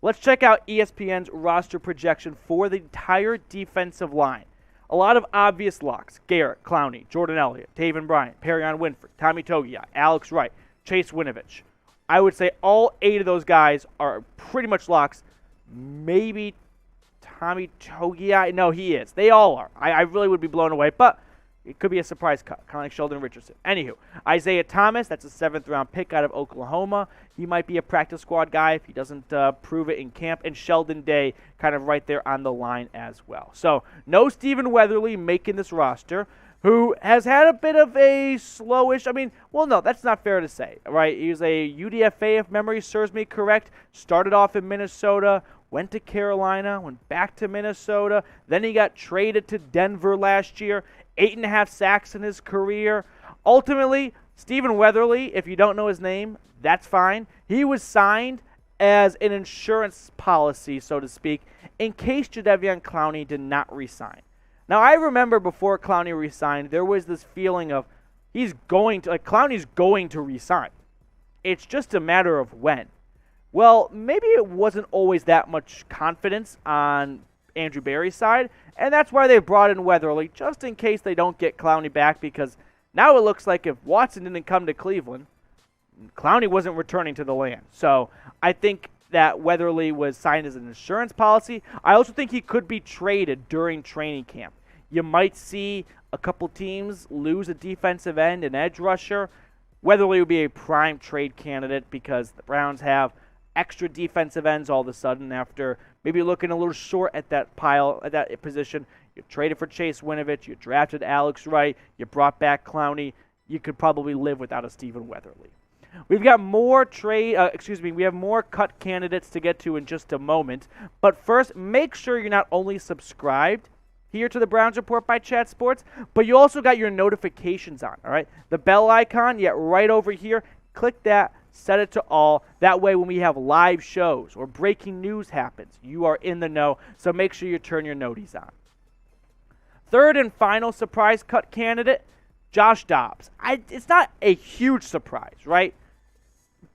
Let's check out ESPN's roster projection for the entire defensive line. A lot of obvious locks: Garrett, Clowney, Jordan Elliott, Taven Bryan, Perrion Winfrey, Tommy Togiai, Alex Wright, Chase Winovich. I would say all 8 of those guys are pretty much locks. Maybe Tommy Togiai. No, he is. They all are. I really would be blown away, but it could be a surprise cut, kind of like Sheldon Richardson. Anywho, Isaiah Thomas, that's a 7th-round pick out of Oklahoma. He might be a practice squad guy if he doesn't prove it in camp. And Sheldon Day kind of right there on the line as well. So no Stephen Weatherly making this roster, who has had a bit of a slowish, no, that's not fair to say, right? He was a UDFA, if memory serves me correct, started off in Minnesota, went to Carolina, went back to Minnesota, then he got traded to Denver last year, 8.5 sacks in his career. Ultimately, Stephen Weatherly, if you don't know his name, that's fine. He was signed as an insurance policy, so to speak, in case Jadeveon Clowney did not re-sign. Now, I remember before Clowney re-signed, there was this feeling of Clowney's going to re-sign. It's just a matter of when. Well, maybe it wasn't always that much confidence on Andrew Berry's side, and that's why they brought in Weatherly, just in case they don't get Clowney back, because now it looks like if Watson didn't come to Cleveland, Clowney wasn't returning to the land. So I think that Weatherly was signed as an insurance policy. I also think he could be traded during training camp. You might see a couple teams lose a defensive end, an edge rusher. Weatherly would be a prime trade candidate because the Browns have extra defensive ends all of a sudden after maybe looking a little short at that position. You traded for Chase Winovich, you drafted Alex Wright, you brought back Clowney. You could probably live without a Stephen Weatherly. We've got more we have more cut candidates to get to in just a moment. But first, make sure you're not only subscribed here to the Browns Report by Chat Sports, but you also got your notifications on, all right? The bell icon, right over here, click that set it to all. That way when we have live shows or breaking news happens, you are in the know. So make sure you turn your noties on. Third and final surprise cut candidate, Josh Dobbs. It's not a huge surprise, right?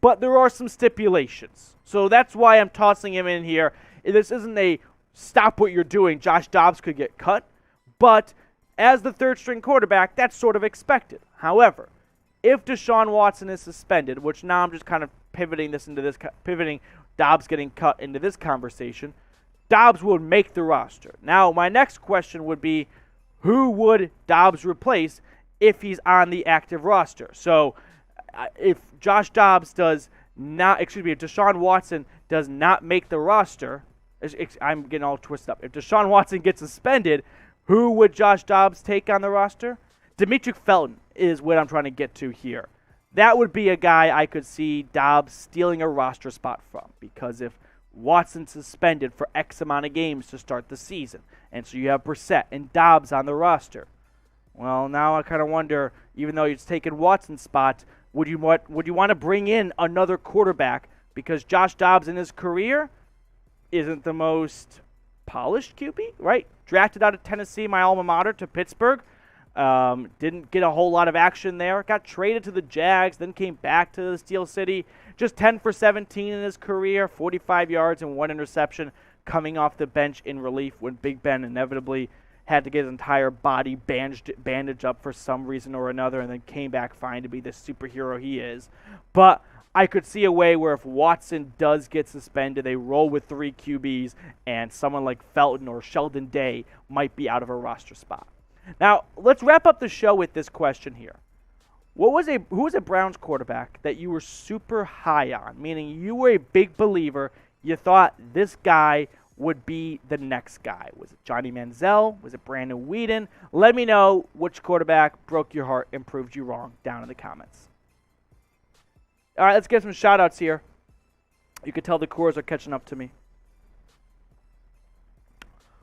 But there are some stipulations. So that's why I'm tossing him in here. This isn't a stop what you're doing. Josh Dobbs could get cut. But as the third string quarterback, that's sort of expected. However, if Deshaun Watson is suspended, which now I'm just kind of pivoting Dobbs getting cut into this conversation, Dobbs would make the roster. Now, my next question would be, who would Dobbs replace if he's on the active roster? So, if Deshaun Watson does not make the roster, I'm getting all twisted up. If Deshaun Watson gets suspended, who would Josh Dobbs take on the roster? Demetric Felton is what I'm trying to get to here. That would be a guy I could see Dobbs stealing a roster spot from, because if Watson's suspended for X amount of games to start the season, and so you have Brissett and Dobbs on the roster, well, now I kind of wonder, even though he's taken Watson's spot, would you want to bring in another quarterback? Because Josh Dobbs in his career isn't the most polished QB, right? Drafted out of Tennessee, my alma mater, to Pittsburgh. Didn't get a whole lot of action there. Got traded to the Jags, then came back to the Steel City. Just 10 for 17 in his career, 45 yards and 1 interception, coming off the bench in relief when Big Ben inevitably had to get his entire body bandaged up for some reason or another, and then came back fine to be the superhero he is. But I could see a way where if Watson does get suspended, they roll with 3 QBs, and someone like Felton or Sheldon Day might be out of a roster spot. Now, let's wrap up the show with this question here. Who was a Browns quarterback that you were super high on, meaning you were a big believer, you thought this guy would be the next guy? Was it Johnny Manziel? Was it Brandon Weeden? Let me know which quarterback broke your heart and proved you wrong down in the comments. All right, let's get some shout-outs here. You can tell the Coors are catching up to me.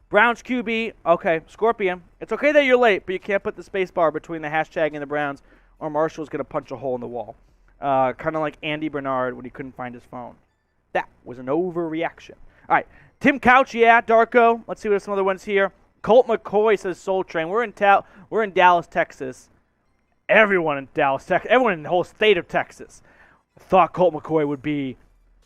Browns QB, okay, Scorpion. It's okay that you're late, but you can't put the space bar between the hashtag and the Browns, or Marshall's going to punch a hole in the wall. Kind of like Andy Bernard when he couldn't find his phone. That was an overreaction. All right, Tim Couch, yeah, Darko. Let's see what some other ones here. Colt McCoy says Soul Train. We're in Dallas, Texas. Everyone in Dallas, Texas, everyone in the whole state of Texas thought Colt McCoy would be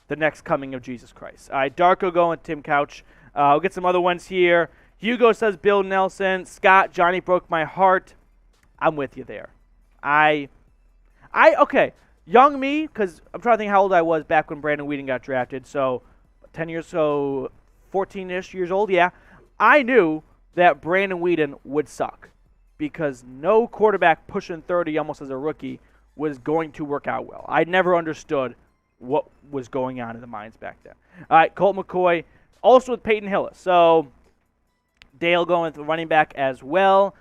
the next coming of Jesus Christ. All right, Darko going with Tim Couch. We'll get some other ones here. Hugo says Bill Nelson. Scott, Johnny broke my heart. I'm with you there. Okay, young me, because I'm trying to think how old I was back when Brandon Weeden got drafted. So 14-ish years old, yeah. I knew that Brandon Weeden would suck because no quarterback pushing 30 almost as a rookie was going to work out well. I never understood what was going on in the minds back then. All right, Colt McCoy, also with Peyton Hillis. So Dale going with the running back as well.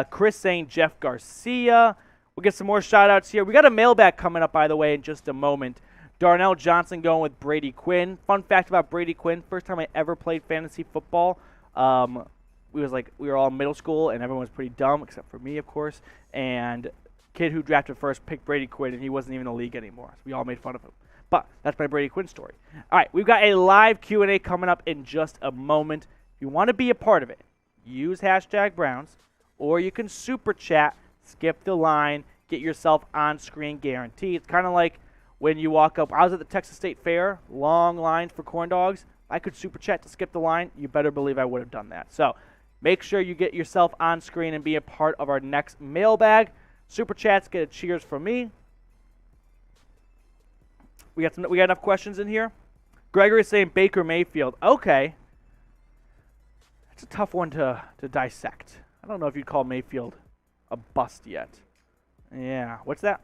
Chris saying Jeff Garcia. We'll get some more shout-outs here. We got a mailbag coming up, by the way, in just a moment. Darnell Johnson going with Brady Quinn. Fun fact about Brady Quinn, first time I ever played fantasy football. We were all in middle school, and everyone was pretty dumb, except for me, of course. And kid who drafted first picked Brady Quinn, and he wasn't even in the league anymore. So we all made fun of him. But that's my Brady Quinn story. All right, we've got a live Q&A coming up in just a moment. If you want to be a part of it, use hashtag Browns, or you can super chat, skip the line, get yourself on-screen guarantee. It's kind of like when you walk up. I was at the Texas State Fair, long lines for corn dogs. I could super chat to skip the line. You better believe I would have done that. So make sure you get yourself on screen and be a part of our next mailbag. Super chats get a cheers from me. We got enough questions in here. Gregory saying Baker Mayfield. Okay. That's a tough one to dissect. I don't know if you'd call Mayfield a bust yet. Yeah. What's that?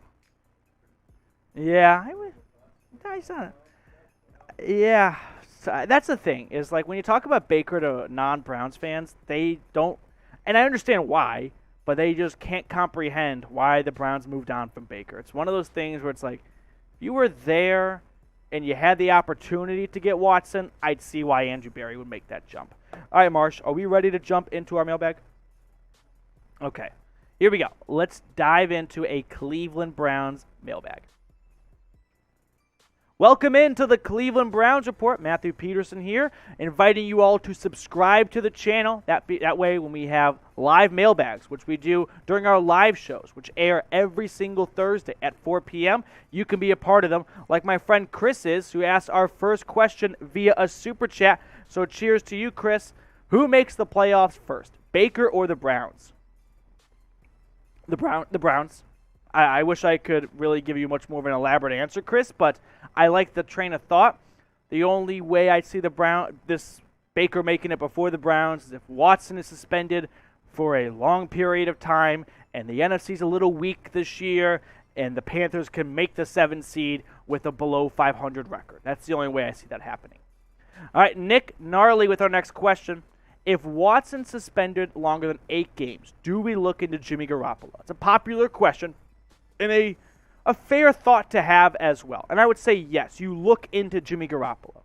Yeah. Yeah. So that's the thing, is like when you talk about Baker to non-Browns fans, they don't, and I understand why, but they just can't comprehend why the Browns moved on from Baker. It's one of those things where it's like, if you were there and you had the opportunity to get Watson, I'd see why Andrew Berry would make that jump. All right, Marsh, are we ready to jump into our mailbag? Okay, here we go. Let's dive into a Cleveland Browns mailbag. Welcome into the Cleveland Browns Report. Matthew Peterson here, inviting you all to subscribe to the channel. That way, when we have live mailbags, which we do during our live shows, which air every single Thursday at 4 p.m., you can be a part of them, like my friend Chris is, who asked our first question via a super chat. So cheers to you, Chris. Who makes the playoffs first, Baker or the Browns? The Browns. I wish I could really give you much more of an elaborate answer, Chris, but I like the train of thought. The only way I see this Baker making it before the Browns is if Watson is suspended for a long period of time and the NFC's a little weak this year and the Panthers can make the 7th seed with a below 500 record. That's the only way I see that happening. All right, Nick Gnarly with our next question. If Watson's suspended longer than 8 games, do we look into Jimmy Garoppolo? It's a popular question and a fair thought to have as well. And I would say yes, you look into Jimmy Garoppolo.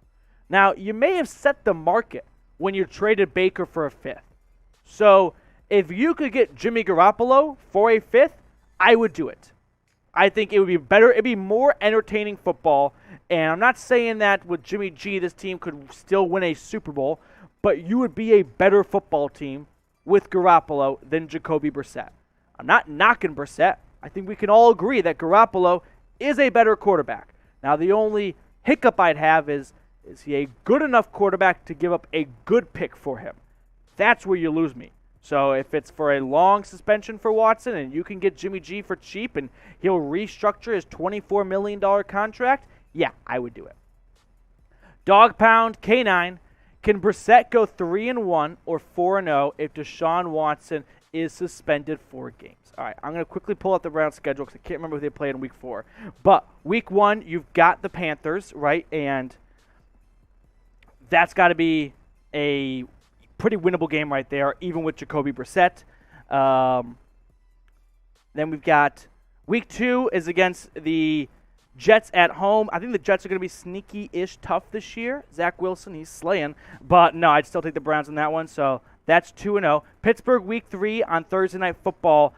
Now, you may have set the market when you traded Baker for a 5th. So if you could get Jimmy Garoppolo for a 5th, I would do it. I think it would be better. It'd be more entertaining football. And I'm not saying that with Jimmy G, this team could still win a Super Bowl, but you would be a better football team with Garoppolo than Jacoby Brissett. I'm not knocking Brissett. I think we can all agree that Garoppolo is a better quarterback. Now, the only hiccup I'd have is he a good enough quarterback to give up a good pick for him? That's where you lose me. So if it's for a long suspension for Watson and you can get Jimmy G for cheap and he'll restructure his $24 million contract, yeah, I would do it. Dog Pound K9, can Brissett go 3-1 or 4-0 if Deshaun Watson is suspended 4 games? All right, I'm going to quickly pull up the Browns schedule because I can't remember who they played in Week 4. But Week 1, you've got the Panthers, right? And that's got to be a pretty winnable game right there, even with Jacoby Brissett. Then we've got Week 2 is against the Jets at home. I think the Jets are going to be sneaky-ish tough this year. Zach Wilson, he's slaying. But no, I'd still take the Browns on that one. So that's 2-0. Pittsburgh Week 3 on Thursday Night Football.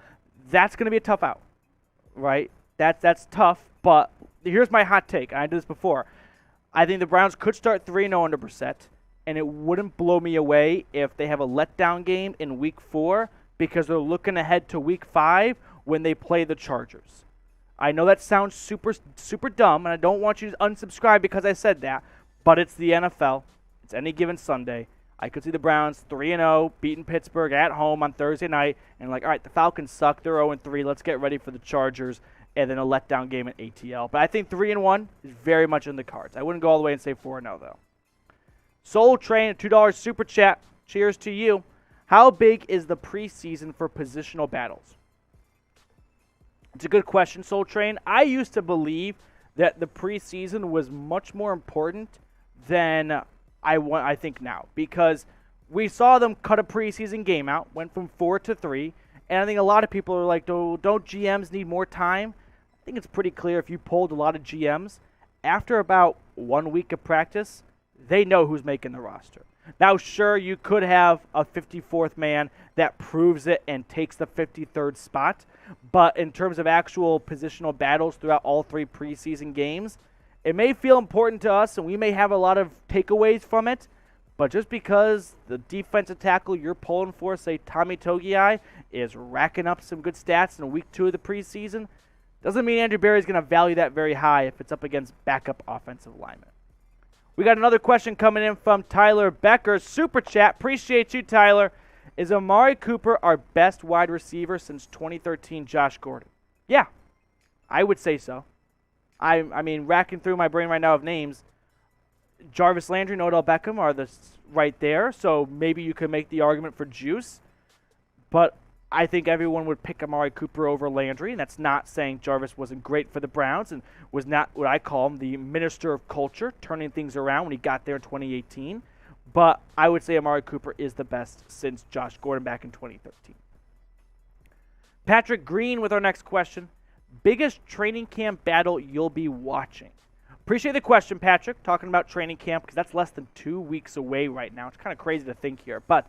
That's going to be a tough out, right? That's tough, but here's my hot take. I did this before. I think the Browns could start 3-0 under Brissett, and it wouldn't blow me away if they have a letdown game in Week 4 because they're looking ahead to Week 5 when they play the Chargers. I know that sounds super, super dumb, and I don't want you to unsubscribe because I said that, but it's the NFL. It's any given Sunday. I could see the Browns 3-0, beating Pittsburgh at home on Thursday night, and like, all right, the Falcons suck. They're 0-3. Let's get ready for the Chargers, and then a letdown game at ATL. But I think 3-1 is very much in the cards. I wouldn't go all the way and say 4-0, though. Soul Train, $2 super chat. Cheers to you. How big is the preseason for positional battles? It's a good question, Soul Train. I used to believe that the preseason was much more important than I think now, because we saw them cut a preseason game out, went from 4 to 3, and I think a lot of people are like, don't GMs need more time? I think it's pretty clear if you polled a lot of GMs, after about 1 week of practice, they know who's making the roster. Now, sure, you could have a 54th man that proves it and takes the 53rd spot, but in terms of actual positional battles throughout all 3 preseason games, it may feel important to us, and we may have a lot of takeaways from it, but just because the defensive tackle you're pulling for, say Tommy Togiai, is racking up some good stats in Week 2 of the preseason, doesn't mean Andrew Berry's going to value that very high if it's up against backup offensive linemen. We got another question coming in from Tyler Becker. Super chat. Appreciate you, Tyler. Is Amari Cooper our best wide receiver since 2013 Josh Gordon? Yeah, I would say so. I mean, racking through my brain right now of names, Jarvis Landry and Odell Beckham are right there, so maybe you could make the argument for Juice. But I think everyone would pick Amari Cooper over Landry, and that's not saying Jarvis wasn't great for the Browns and was not what I call him, the minister of culture, turning things around when he got there in 2018. But I would say Amari Cooper is the best since Josh Gordon back in 2013. Patrick Green with our next question. Biggest training camp battle you'll be watching? Appreciate the question, Patrick, talking about training camp because that's less than 2 weeks away right now. It's kind of crazy to think here. But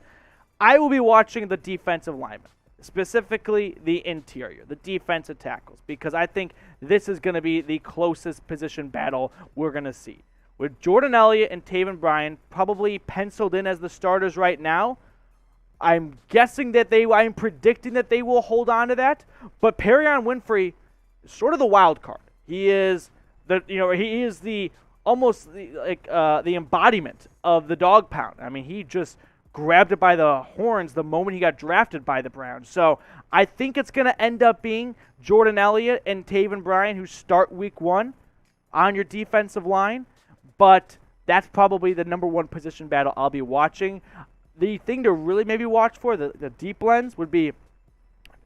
I will be watching the defensive linemen. specifically the interior, the defensive tackles, because I think this is going to be the closest position battle we're going to see. With Jordan Elliott and Taven Bryan probably penciled in as the starters right now, I'm predicting that they will hold on to that, but Perrion Winfrey is sort of the wild card. He is the embodiment of the dog pound. I mean, he just grabbed it by the horns the moment he got drafted by the Browns. So I think it's going to end up being Jordan Elliott and Taven Bryan who start week 1 on your defensive line, but that's probably the number one position battle I'll be watching. The thing to really maybe watch for, the deep lens, would be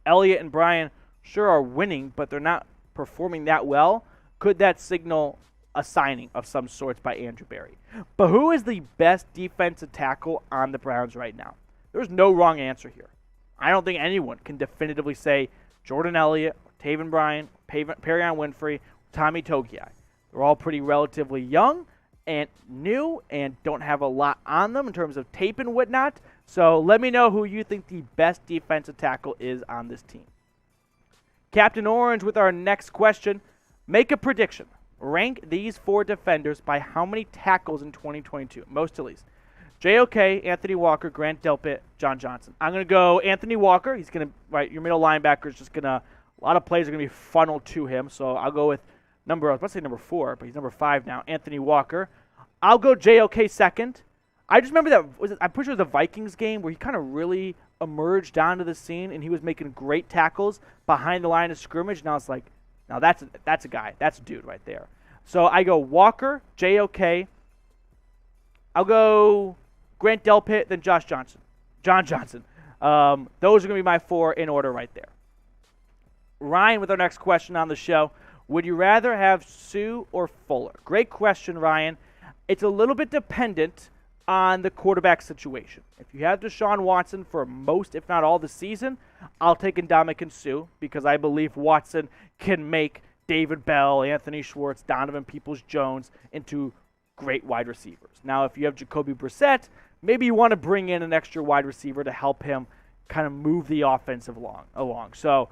Elliott and Bryan sure are winning, but they're not performing that well. Could that signal a signing of some sorts by Andrew Berry? But who is the best defensive tackle on the Browns right now? There's no wrong answer here. I don't think anyone can definitively say Jordan Elliott, Taven Bryan, Perrion Winfrey, Tommy Togiai. They're all pretty relatively young and new and don't have a lot on them in terms of tape and whatnot. So let me know who you think the best defensive tackle is on this team. Captain Orange with our next question. Make a prediction. Rank these 4 defenders by how many tackles in 2022, most to least. JOK, Anthony Walker, Grant Delpit, John Johnson. I'm going to go Anthony Walker. He's going to, your middle linebacker is just going to, a lot of plays are going to be funneled to him. So I'll go with I was about to say number 4, but he's number 5 now, Anthony Walker. I'll go JOK second. I just remember I'm pretty sure it was the Vikings game where he kind of really emerged onto the scene and he was making great tackles behind the line of scrimmage. Now it's like, now that's a guy. That's a dude right there. So I go Walker, JOK. I'll go Grant Delpit, then John Johnson. Those are going to be my 4 in order right there. Ryan with our next question on the show. Would you rather have Suh or Fuller? Great question, Ryan. It's a little bit dependent on the quarterback situation. If you have Deshaun Watson for most, if not all, the season, I'll take Ndamukong Suh because I believe Watson can make David Bell, Anthony Schwartz, Donovan Peoples-Jones into great wide receivers. Now, if you have Jacoby Brissett, maybe you want to bring in an extra wide receiver to help him kind of move the offense along. So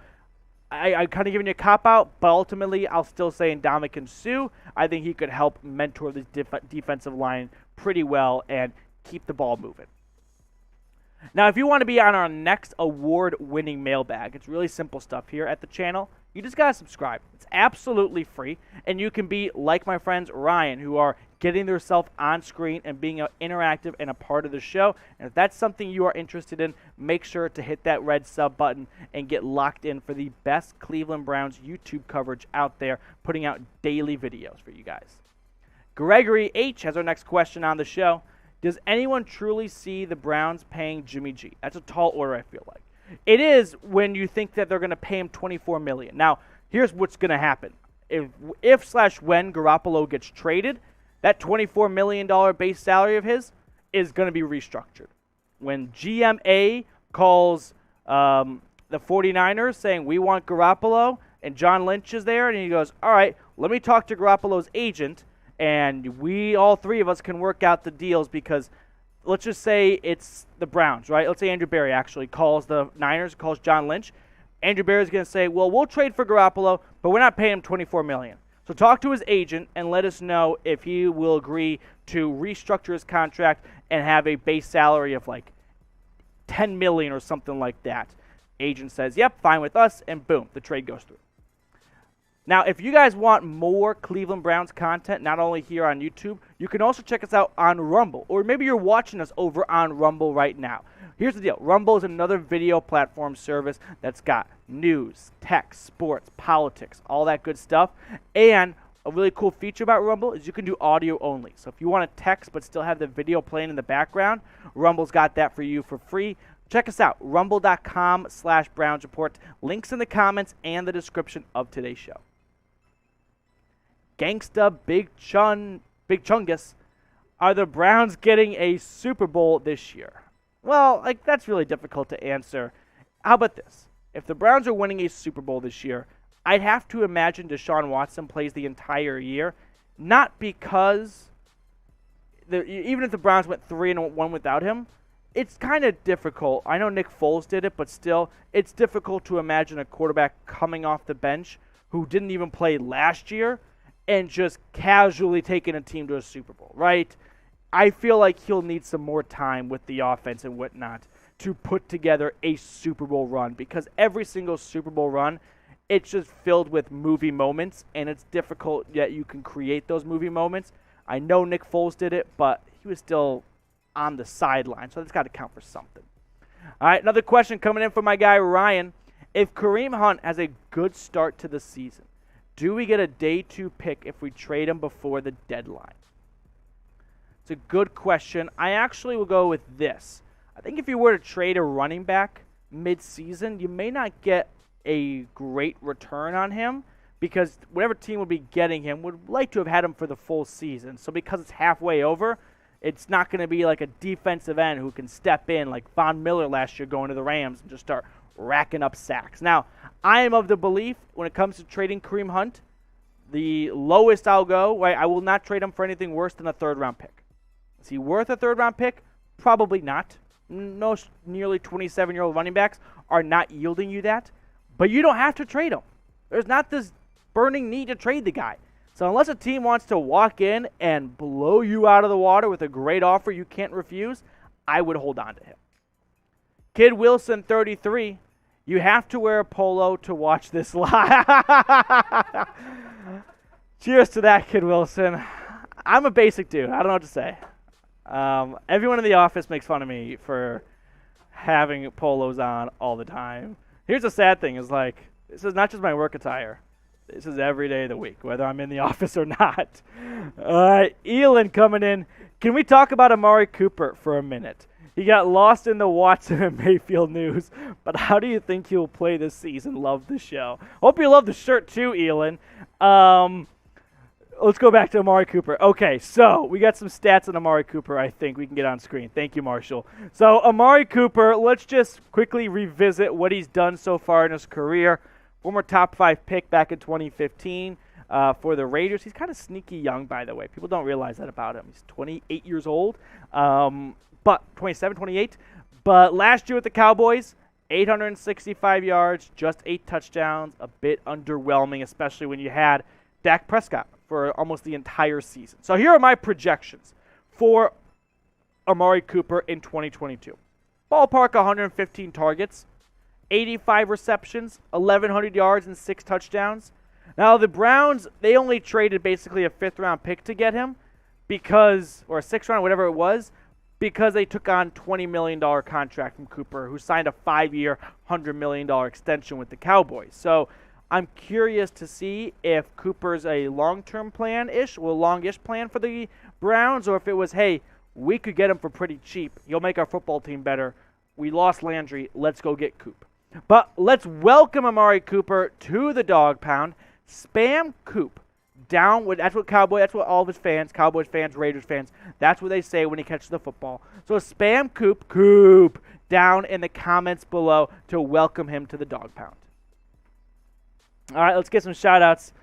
I kind of giving you a cop-out, but ultimately I'll still say Ndamukong Suh. I think he could help mentor this defensive line pretty well and keep the ball moving. Now, if you want to be on our next award-winning mailbag, it's really simple stuff here at the channel. You just got to subscribe. It's absolutely free, and you can be like my friends Ryan, who are getting themselves on screen and being interactive and a part of the show. And if that's something you are interested in, make sure to hit that red sub button and get locked in for the best Cleveland Browns YouTube coverage out there, putting out daily videos for you guys. Gregory H. has our next question on the show. Does anyone truly see the Browns paying Jimmy G? That's a tall order, I feel like. It is when you think that they're going to pay him $24 million. Now, here's what's going to happen. If/when Garoppolo gets traded, that $24 million base salary of his is going to be restructured. When GMA calls the 49ers saying, we want Garoppolo, and John Lynch is there, and he goes, all right, let me talk to Garoppolo's agent, and all 3 of us can work out the deals because let's just say it's the Browns, right? Let's say Andrew Berry actually calls the Niners, calls John Lynch. Andrew Berry is going to say, well, we'll trade for Garoppolo, but we're not paying him $24 million. So talk to his agent and let us know if he will agree to restructure his contract and have a base salary of like $10 million or something like that. Agent says, yep, fine with us, and boom, the trade goes through. Now, if you guys want more Cleveland Browns content, not only here on YouTube, you can also check us out on Rumble, or maybe you're watching us over on Rumble right now. Here's the deal. Rumble is another video platform service that's got news, tech, sports, politics, all that good stuff. And a really cool feature about Rumble is you can do audio only. So if you want to text but still have the video playing in the background, Rumble's got that for you for free. Check us out, rumble.com/Browns Report. Links in the comments and the description of today's show. Gangsta Big Chungus, are the Browns getting a Super Bowl this year? Well, that's really difficult to answer. How about this? If the Browns are winning a Super Bowl this year, I'd have to imagine Deshaun Watson plays the entire year, not because even if the Browns went 3-1 without him, it's kind of difficult. I know Nick Foles did it, but still, it's difficult to imagine a quarterback coming off the bench who didn't even play last year and just casually taking a team to a Super Bowl, right? I feel like he'll need some more time with the offense and whatnot to put together a Super Bowl run, because every single Super Bowl run, it's just filled with movie moments, and it's difficult that you can create those movie moments. I know Nick Foles did it, but he was still on the sideline, so that's got to count for something. All right, another question coming in from my guy Ryan. If Kareem Hunt has a good start to the season, do we get a day 2 pick if we trade him before the deadline? It's a good question. I actually will go with this. I think if you were to trade a running back mid-season, you may not get a great return on him, because whatever team would be getting him would like to have had him for the full season. So because it's halfway over, it's not going to be like a defensive end who can step in like Von Miller last year going to the Rams and just start racking up sacks. Now, I am of the belief when it comes to trading Kareem Hunt, the lowest I'll go, right, I will not trade him for anything worse than a third-round pick. Is he worth a third-round pick? Probably not. Most nearly 27-year-old running backs are not yielding you that. But you don't have to trade him. There's not this burning need to trade the guy. So unless a team wants to walk in and blow you out of the water with a great offer you can't refuse, I would hold on to him. Kid Wilson, 33. You have to wear a polo to watch this live. Cheers to that, Kid Wilson. I'm a basic dude. I don't know what to say. Everyone in the office makes fun of me for having polos on all the time. Here's the sad thing is, like, this is not just my work attire. This is every day of the week, whether I'm in the office or not. All right, Elon coming in. Can we talk about Amari Cooper for a minute? He got lost in the Watson and Mayfield news, but how do you think he'll play this season? Love the show. Hope you love the shirt too, Elon. Let's go back to Amari Cooper. Okay, so we got some stats on Amari Cooper I think we can get on screen. Thank you, Marshall. So Amari Cooper, let's just quickly revisit what he's done so far in his career. Former top 5 pick back in 2015 for the Raiders. He's kind of sneaky young, by the way. People don't realize that about him. He's 28 years old, but 27, 28. But last year with the Cowboys, 865 yards, just 8 touchdowns, a bit underwhelming, especially when you had Dak Prescott for almost the entire season. So here are my projections for Amari Cooper in 2022. Ballpark 115 targets, 85 receptions, 1,100 yards, and 6 touchdowns. Now, the Browns, they only traded basically a 5th-round pick to get him because, or a 6th-round, whatever it was, because they took on $20 million contract from Cooper, who signed a 5-year, $100 million extension with the Cowboys. So I'm curious to see if Cooper's a long-term plan-ish, or longish plan for the Browns, or if it was, hey, we could get him for pretty cheap. He'll make our football team better. We lost Landry. Let's go get Coop. But let's welcome Amari Cooper to the Dog Pound. Spam Coop down with, that's what all of his fans, Cowboys fans, Raiders fans, that's what they say when he catches the football. So spam Coop down in the comments below to welcome him to the Dog Pound. All right, let's get some shout-outs.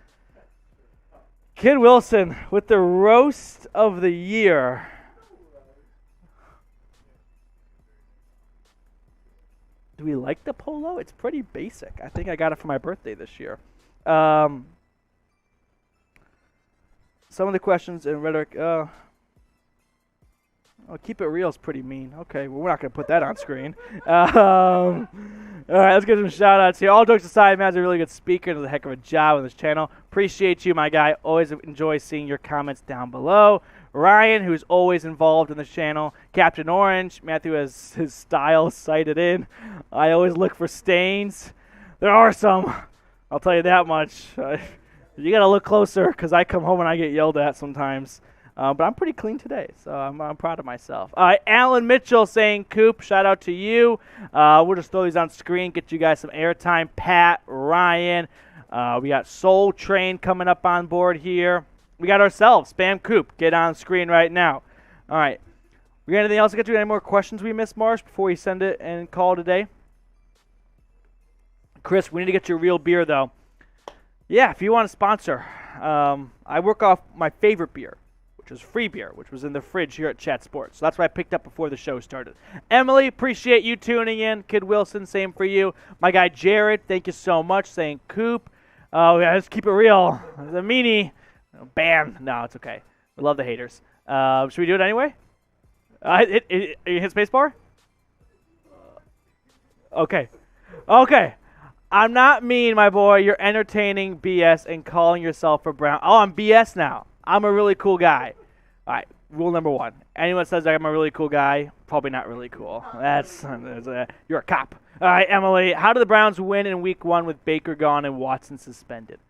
Kid Wilson with the roast of the year. Do we like the polo? It's pretty basic. I think I got it for my birthday this year. Some of the questions in rhetoric. Keep it real is pretty mean. Okay, well, we're not going to put that on screen. All right, let's get some shout-outs here. All jokes aside, Matt's a really good speaker. Does a heck of a job on this channel. Appreciate you, my guy. Always enjoy seeing your comments down below. Ryan, who's always involved in the channel. Captain Orange. Matthew has his style cited in. I always look for stains. There are some. I'll tell you that much. You got to look closer because I come home and I get yelled at sometimes. But I'm pretty clean today, so I'm proud of myself. All right, Alan Mitchell saying, Coop, shout out to you. We'll just throw these on screen, get you guys some airtime. Pat, Ryan. We got Soul Train coming up on board here. We got ourselves, Spam Coop. Get on screen right now. All right. We got anything else to get to? Any more questions we missed, Marsh, before we send it and call today? Chris, we need to get you a real beer, though. Yeah, if you want to sponsor. I work off my favorite beer, which which was free beer, which was in the fridge here at Chat Sports. So that's what I picked up before the show started. Emily, appreciate you tuning in. Kid Wilson, same for you. My guy Jared, thank you so much, saying Coop. Oh, yeah, let's keep it real. The meanie. Ban. No, it's okay. We love the haters. Should we do it anyway? You hit spacebar? Okay. Okay. I'm not mean, my boy. You're entertaining BS and calling yourself a Brown. Oh, I'm BS now. I'm a really cool guy. All right. Rule number 1. Anyone says I'm a really cool guy, probably not really cool. You're a cop. All right, Emily. How do the Browns win in Week 1 with Baker gone and Watson suspended?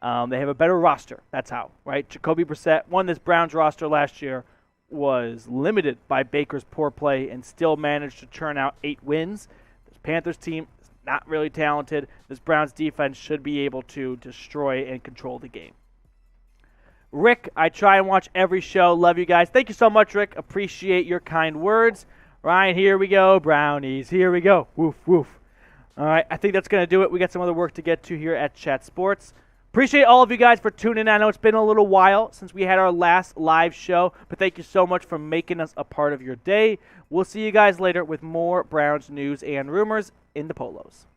They have a better roster. That's how, right? Jacoby Brissett won this Browns roster last year, was limited by Baker's poor play, and still managed to churn out 8 wins. This Panthers team is not really talented. This Browns defense should be able to destroy and control the game. Rick, I try and watch every show. Love you guys. Thank you so much, Rick. Appreciate your kind words. Ryan, here we go. Brownies, here we go. Woof, woof. All right, I think that's going to do it. We got some other work to get to here at Chat Sports. Appreciate all of you guys for tuning in. I know it's been a little while since we had our last live show, but thank you so much for making us a part of your day. We'll see you guys later with more Browns news and rumors in the Polos.